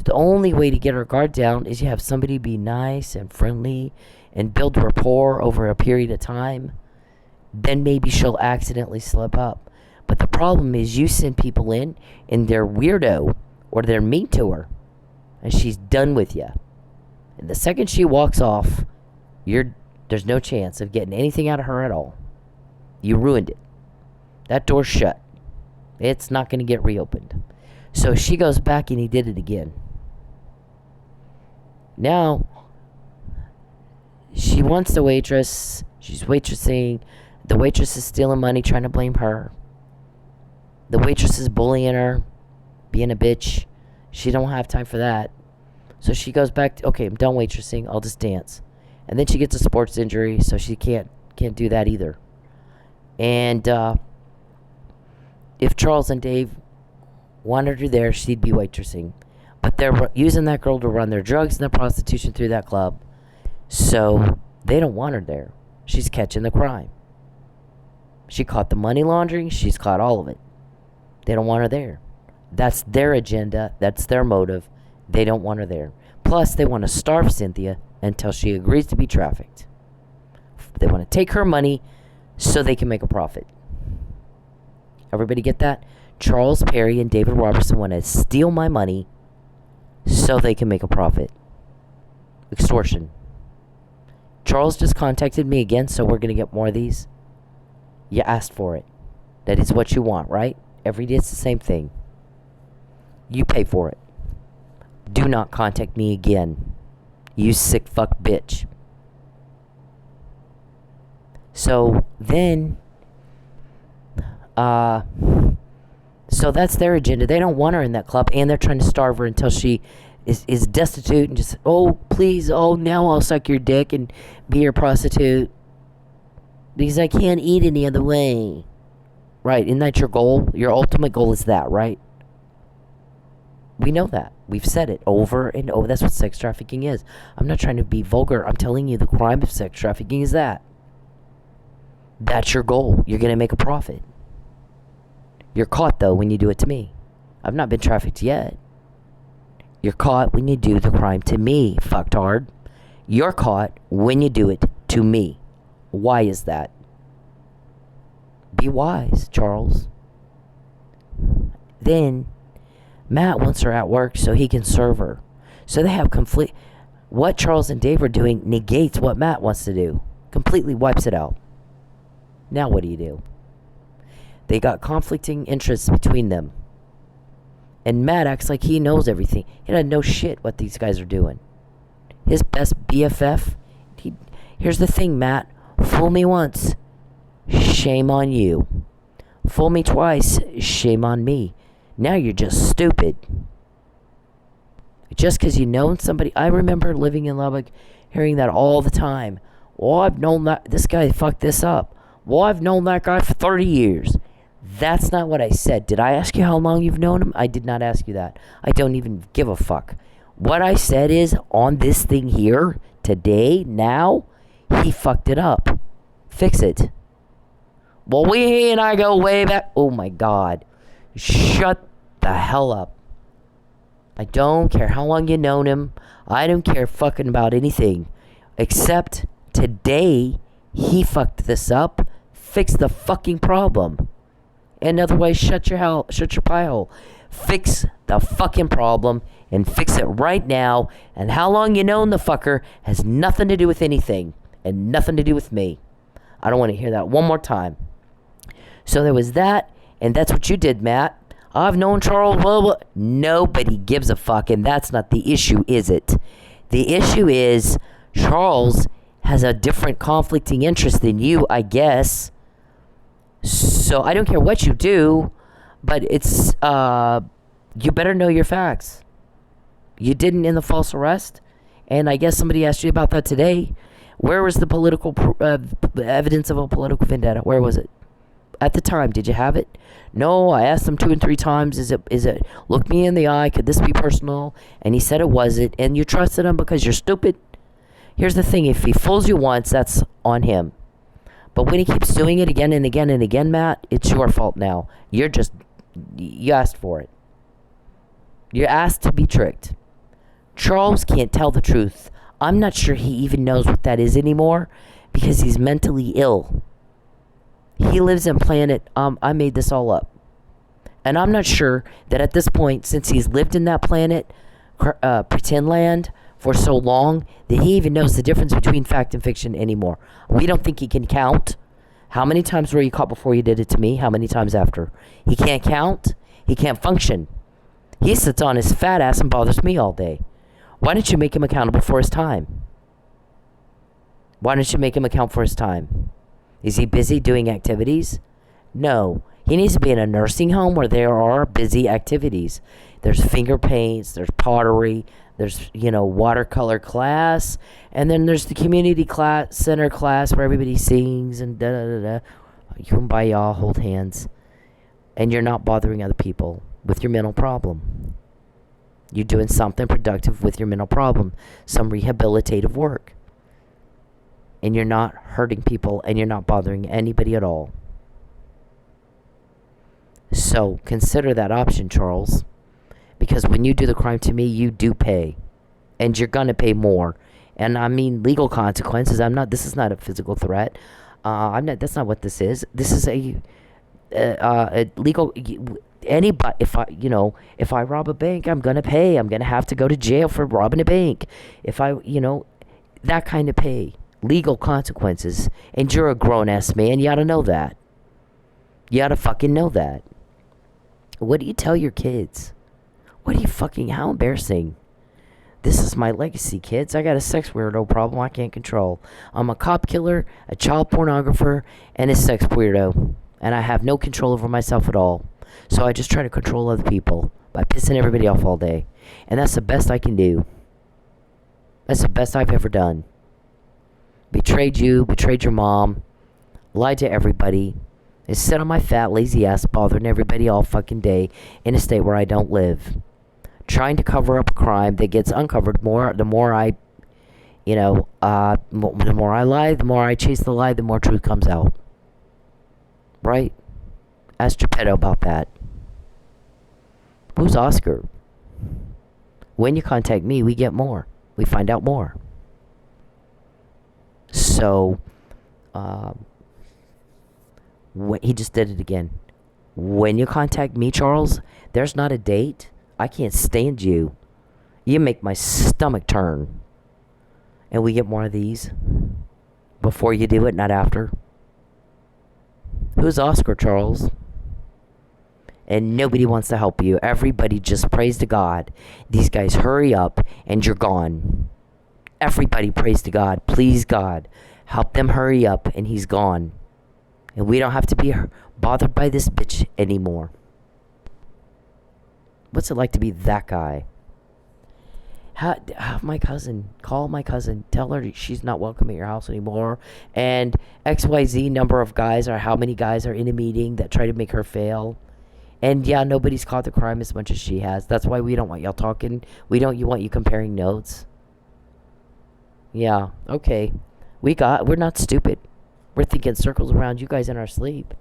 The only way to get her guard down is you have somebody be nice and friendly and build rapport over a period of time. Then maybe she'll accidentally slip up. But the problem is you send people in and they're weirdo or they're mean to her and she's done with you. And the second she walks off, there's no chance of getting anything out of her at all. You ruined it. That door's shut. It's not going to get reopened. So she goes back and he did it again. Now, she wants the waitress. She's waitressing. The waitress is stealing money, trying to blame her. The waitress is bullying her, being a bitch. She don't have time for that. So she goes back to, okay, I'm done waitressing. I'll just dance. And then she gets a sports injury, so she can't do that either. And if Charles and Dave wanted her there, she'd be waitressing. But they're using that girl to run their drugs and their prostitution through that club. So they don't want her there. She's catching the crime. She caught the money laundering. She's caught all of it. They don't want her there. That's their agenda. That's their motive. They don't want her there. Plus, they want to starve Cynthia until she agrees to be trafficked. They want to take her money so they can make a profit. Everybody get that? Charles Perry and David Robertson want to steal my money so they can make a profit. Extortion. Charles just contacted me again, so we're going to get more of these. You asked for it. That is what you want, right? Every day it's the same thing. You pay for it. Do not contact me again. You sick fuck bitch. So then, so that's their agenda. They don't want her in that club, and they're trying to starve her until she is destitute and just, oh, please, oh, now I'll suck your dick and be your prostitute because I can't eat any other way. Right, isn't that your goal? Your ultimate goal is that, right? We know that. We've said it over and over. That's what sex trafficking is. I'm not trying to be vulgar. I'm telling you the crime of sex trafficking is that. That's your goal. You're going to make a profit. You're caught, though, when you do it to me. I've not been trafficked yet. You're caught when you do the crime to me, fucktard. You're caught when you do it to me. Why is that? Be wise, Charles. Then, Matt wants her at work so he can serve her. So they have conflict. What Charles and Dave are doing negates what Matt wants to do. Completely wipes it out. Now what do? They got conflicting interests between them. And Matt acts like he knows everything. He doesn't know shit what these guys are doing. His best BFF. Here's the thing, Matt. Fool me once. Shame on you. Fool me twice. Shame on me. Now you're just stupid. Just because you know somebody. I remember living in Lubbock hearing that all the time. Well, I've known that this guy fucked this up. Well, I've known that guy for 30 years. That's not what I said. Did I ask you how long you've known him? I did not ask you that. I don't even give a fuck. What I said is, on this thing here, today, now, he fucked it up. Fix it. Well, we and I go way back. Oh my God. Shut the hell up. I don't care how long you known him. I don't care fucking about anything. Except today, he fucked this up. Fix the fucking problem. And otherwise, shut your pie hole. Fix the fucking problem and fix it right now. And how long you known the fucker has nothing to do with anything and nothing to do with me. I don't want to hear that one more time. So there was that, and that's what you did, Matt. I've known Charles. Well, nobody gives a fuck, and that's not the issue, is it? The issue is Charles has a different conflicting interest than you, I guess. So I don't care what you do, but it's, you better know your facts. You didn't in the false arrest, and I guess somebody asked you about that today. Where was the political evidence of a political vendetta? Where was it? At the time, did you have it? No, I asked him 2 and 3 times, is it, look me in the eye, could this be personal? And he said it wasn't, and you trusted him because you're stupid. Here's the thing, if he fools you once, that's on him. But when he keeps doing it again and again and again, Matt, it's your fault now. You asked for it. You asked to be tricked. Charles can't tell the truth. I'm not sure he even knows what that is anymore because he's mentally ill. He lives in planet, I made this all up. And I'm not sure that at this point, since he's lived in that planet, pretend land, for so long, that he even knows the difference between fact and fiction anymore. We don't think he can count. How many times were you caught before you did it to me? How many times after? He can't count. He can't function. He sits on his fat ass and bothers me all day. Why don't you make him accountable for his time? Why don't you make him account for his time? Is he busy doing activities? No. He needs to be in a nursing home where there are busy activities. There's finger paints, there's pottery, there's, watercolor class, and then there's the community center class where everybody sings and da-da-da-da. Kumbaya, hold hands. And you're not bothering other people with your mental problem. You're doing something productive with your mental problem, some rehabilitative work. And you're not hurting people, and you're not bothering anybody at all. So consider that option, Charles. Because when you do the crime to me, you do pay. And you're going to pay more. And I mean legal consequences. This is not a physical threat. That's not what this is. This is a legal, anybody, if I rob a bank, I'm going to pay. I'm going to have to go to jail for robbing a bank. If that kind of pay. Legal consequences. And you're a grown-ass man. You ought to know that. You ought to fucking know that. What do you tell your kids? How embarrassing. This is my legacy, kids. I got a sex weirdo problem I can't control. I'm a cop killer, a child pornographer, and a sex weirdo. And I have no control over myself at all. So I just try to control other people by pissing everybody off all day. And that's the best I can do. That's the best I've ever done. Betrayed you, betrayed your mom, lied to everybody, and sit on my fat, lazy ass bothering everybody all fucking day in a state where I don't live. Trying to cover up a crime that gets uncovered the more I lie, the more I chase the lie, the more truth comes out. Right? Ask Geppetto about that. Who's Oscar? When you contact me, we get more. We find out more. So, he just did it again. When you contact me, Charles, there's not a date. I can't stand you. You make my stomach turn. And we get more of these. Before you do it, not after. Who's Oscar, Charles? And nobody wants to help you. Everybody just prays to God. These guys hurry up and you're gone. Everybody prays to God. Please, God, help them hurry up and he's gone. And we don't have to be bothered by this bitch anymore. What's it like to be that guy? Have my cousin, call my cousin, tell her she's not welcome at your house anymore. And XYZ number of guys, or how many guys are in a meeting that try to make her fail. And yeah, nobody's caught the crime as much as she has. That's why we don't want y'all talking. Want you comparing notes. Yeah, okay. We're not stupid. We're thinking circles around you guys in our sleep.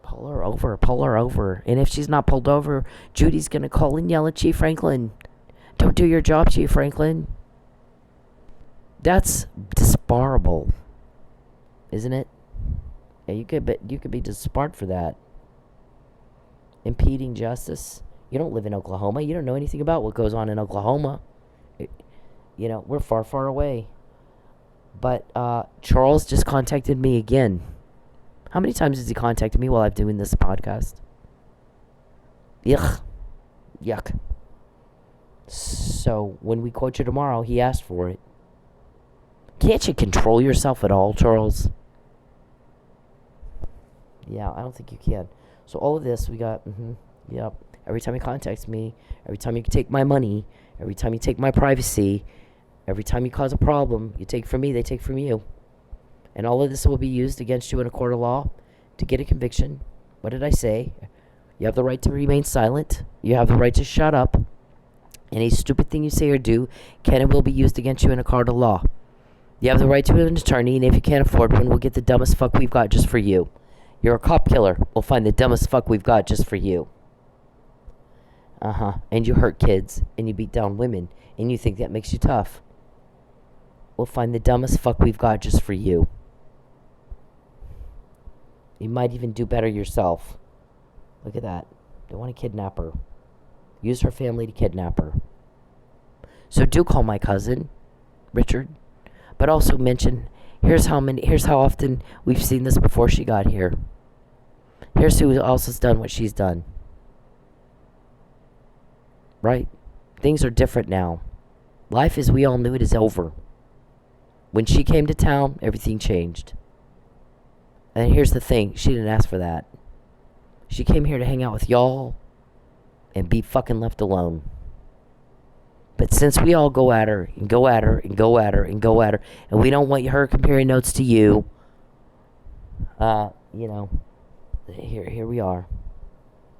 Pull her over. And if she's not pulled over, Judy's gonna call and yell at Chief Franklin. Don't do your job, Chief Franklin. That's disbarable, isn't it? Yeah, you could be disbarred for that. impeding justice. You don't live in Oklahoma. You don't know anything about what goes on in Oklahoma. You know, we're far, far away. But Charles just contacted me again. How many times has he contacted me while I'm doing this podcast? Yuck. Yuck. So, when we quote you tomorrow, he asked for it. Can't you control yourself at all, Charles? Yeah, I don't think you can. So, all of this, we got, yep. Every time he contacts me, every time you take my money, every time you take my privacy, every time you cause a problem, you take from me, they take from you. And all of this will be used against you in a court of law to get a conviction. What did I say? You have the right to remain silent. You have the right to shut up. Any stupid thing you say or do can and will be used against you in a court of law. You have the right to an attorney, and if you can't afford one, we'll get the dumbest fuck we've got just for you. You're a cop killer. We'll find the dumbest fuck we've got just for you. And you hurt kids, and you beat down women, and you think that makes you tough. We'll find the dumbest fuck we've got just for you. You might even do better yourself. Look at that. They want to kidnap her. Use her family to kidnap her. So do call my cousin, Richard. But also mention, here's how often we've seen this before she got here. Here's who else has done what she's done. Right? Things are different now. Life as we all knew it is over. When she came to town, everything changed. And here's the thing, she didn't ask for that. She came here to hang out with y'all and be fucking left alone. But since we all go at her, and go at her, and go at her, and go at her, and we don't want her comparing notes to you, here we are.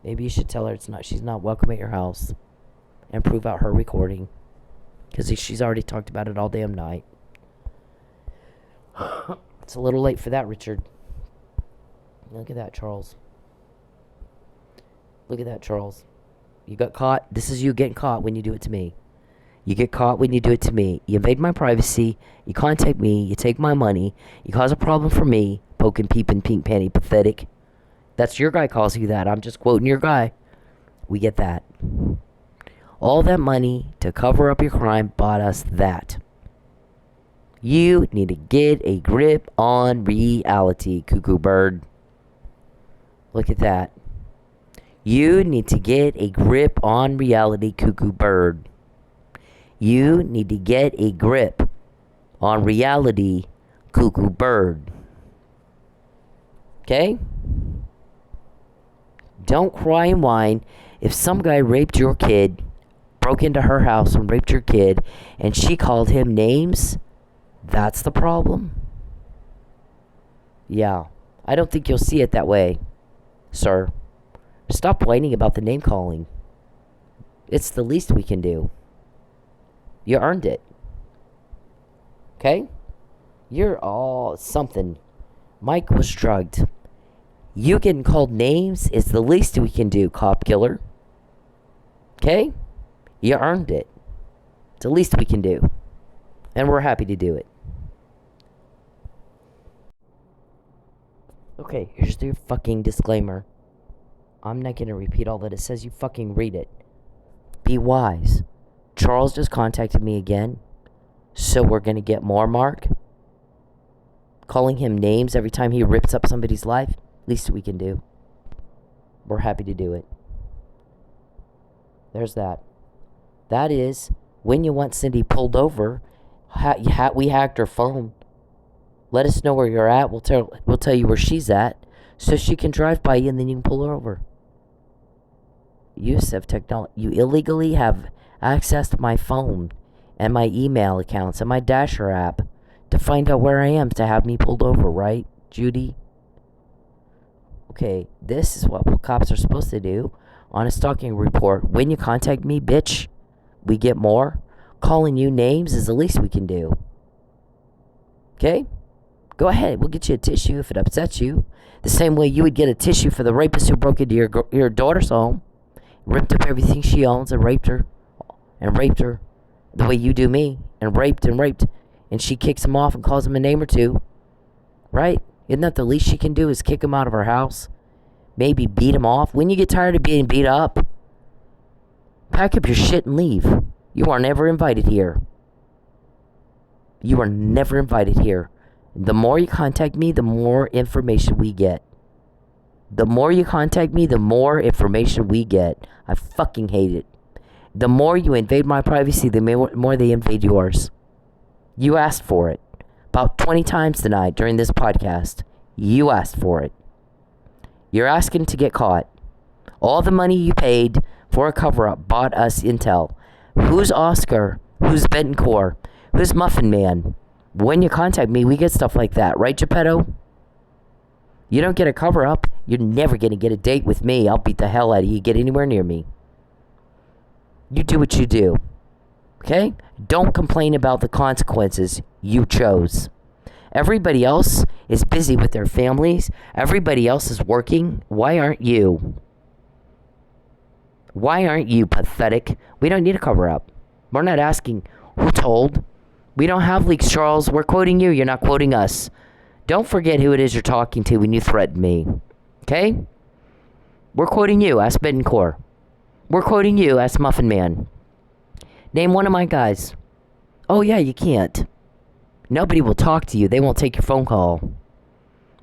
Maybe you should tell her she's not welcome at your house, and prove out her recording, because she's already talked about it all damn night. It's a little late for that, Richard. Look at that, Charles. Look at that, Charles. You got caught. This is you getting caught when you do it to me. You get caught when you do it to me. You invade my privacy. You contact me. You take my money. You cause a problem for me. Poking, peeping, pink panty, pathetic. That's your guy calls you that. I'm just quoting your guy. We get that. All that money to cover up your crime bought us that. You need to get a grip on reality, cuckoo bird. Look at that. You need to get a grip on reality, cuckoo bird. You need to get a grip on reality, cuckoo bird. Okay? Don't cry and whine if some guy raped your kid, broke into her house and raped your kid, and she called him names. That's the problem. Yeah, I don't think you'll see it that way, sir. Stop whining about the name calling. It's the least we can do. You earned it. Okay? You're all something. Mike was drugged. You getting called names is the least we can do, cop killer. Okay? You earned it. It's the least we can do. And we're happy to do it. Okay, here's your fucking disclaimer. I'm not going to repeat all that it says. You fucking read it. Be wise. Charles just contacted me again. So we're going to get more, Mark? Calling him names every time he rips up somebody's life? Least we can do. We're happy to do it. There's that. That is, when you want Cindy pulled over, we hacked her phone. Let us know where you're at. We'll tell you where she's at, so she can drive by you and then you can pull her over. Use of technology. You illegally have accessed my phone and my email accounts and my Dasher app to find out where I am to have me pulled over, right, Judy? Okay, this is what cops are supposed to do on a stalking report. When you contact me, bitch, we get more. Calling you names is the least we can do. Okay? Go ahead. We'll get you a tissue if it upsets you. The same way you would get a tissue for the rapist who broke into your daughter's home, ripped up everything she owns and raped her the way you do me, and raped, and she kicks him off and calls him a name or two. Right? Isn't that the least she can do is kick him out of her house? Maybe beat him off. When you get tired of being beat up, pack up your shit and leave. You are never invited here. You are never invited here. The more you contact me, the more information we get. The more you contact me, the more information we get. I fucking hate it. The more you invade my privacy, the more they invade yours. You asked for it. About 20 times tonight during this podcast. You asked for it. You're asking to get caught. All the money you paid for a cover-up bought us intel. Who's Oscar? Who's Betancourt? Who's Muffin Man? When you contact me, we get stuff like that. Right, Geppetto? You don't get a cover-up, you're never going to get a date with me. I'll beat the hell out of you. Get anywhere near me. You do what you do. Okay? Don't complain about the consequences you chose. Everybody else is busy with their families. Everybody else is working. Why aren't you? Why aren't you pathetic? We don't need a cover-up. We're not asking who told. We don't have leaks, Charles. We're quoting you. You're not quoting us. Don't forget who it is you're talking to when you threaten me. Okay? We're quoting you. Ask Betancourt. We're quoting you. Ask Muffin Man. Name one of my guys. Oh, yeah, you can't. Nobody will talk to you. They won't take your phone call.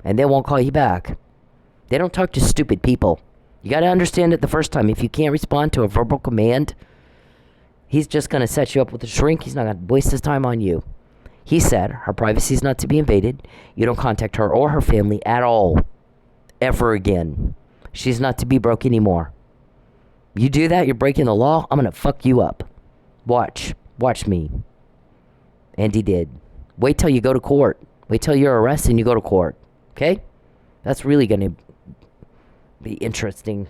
And they won't call you back. They don't talk to stupid people. You got to understand it the first time. If you can't respond to a verbal command, he's just going to set you up with a shrink. He's not going to waste his time on you. He said her privacy is not to be invaded. You don't contact her or her family at all. Ever again. She's not to be broke anymore. You do that, you're breaking the law, I'm going to fuck you up. Watch. Watch me. And he did. Wait till you go to court. Wait till you're arrested and you go to court. Okay? That's really going to be interesting.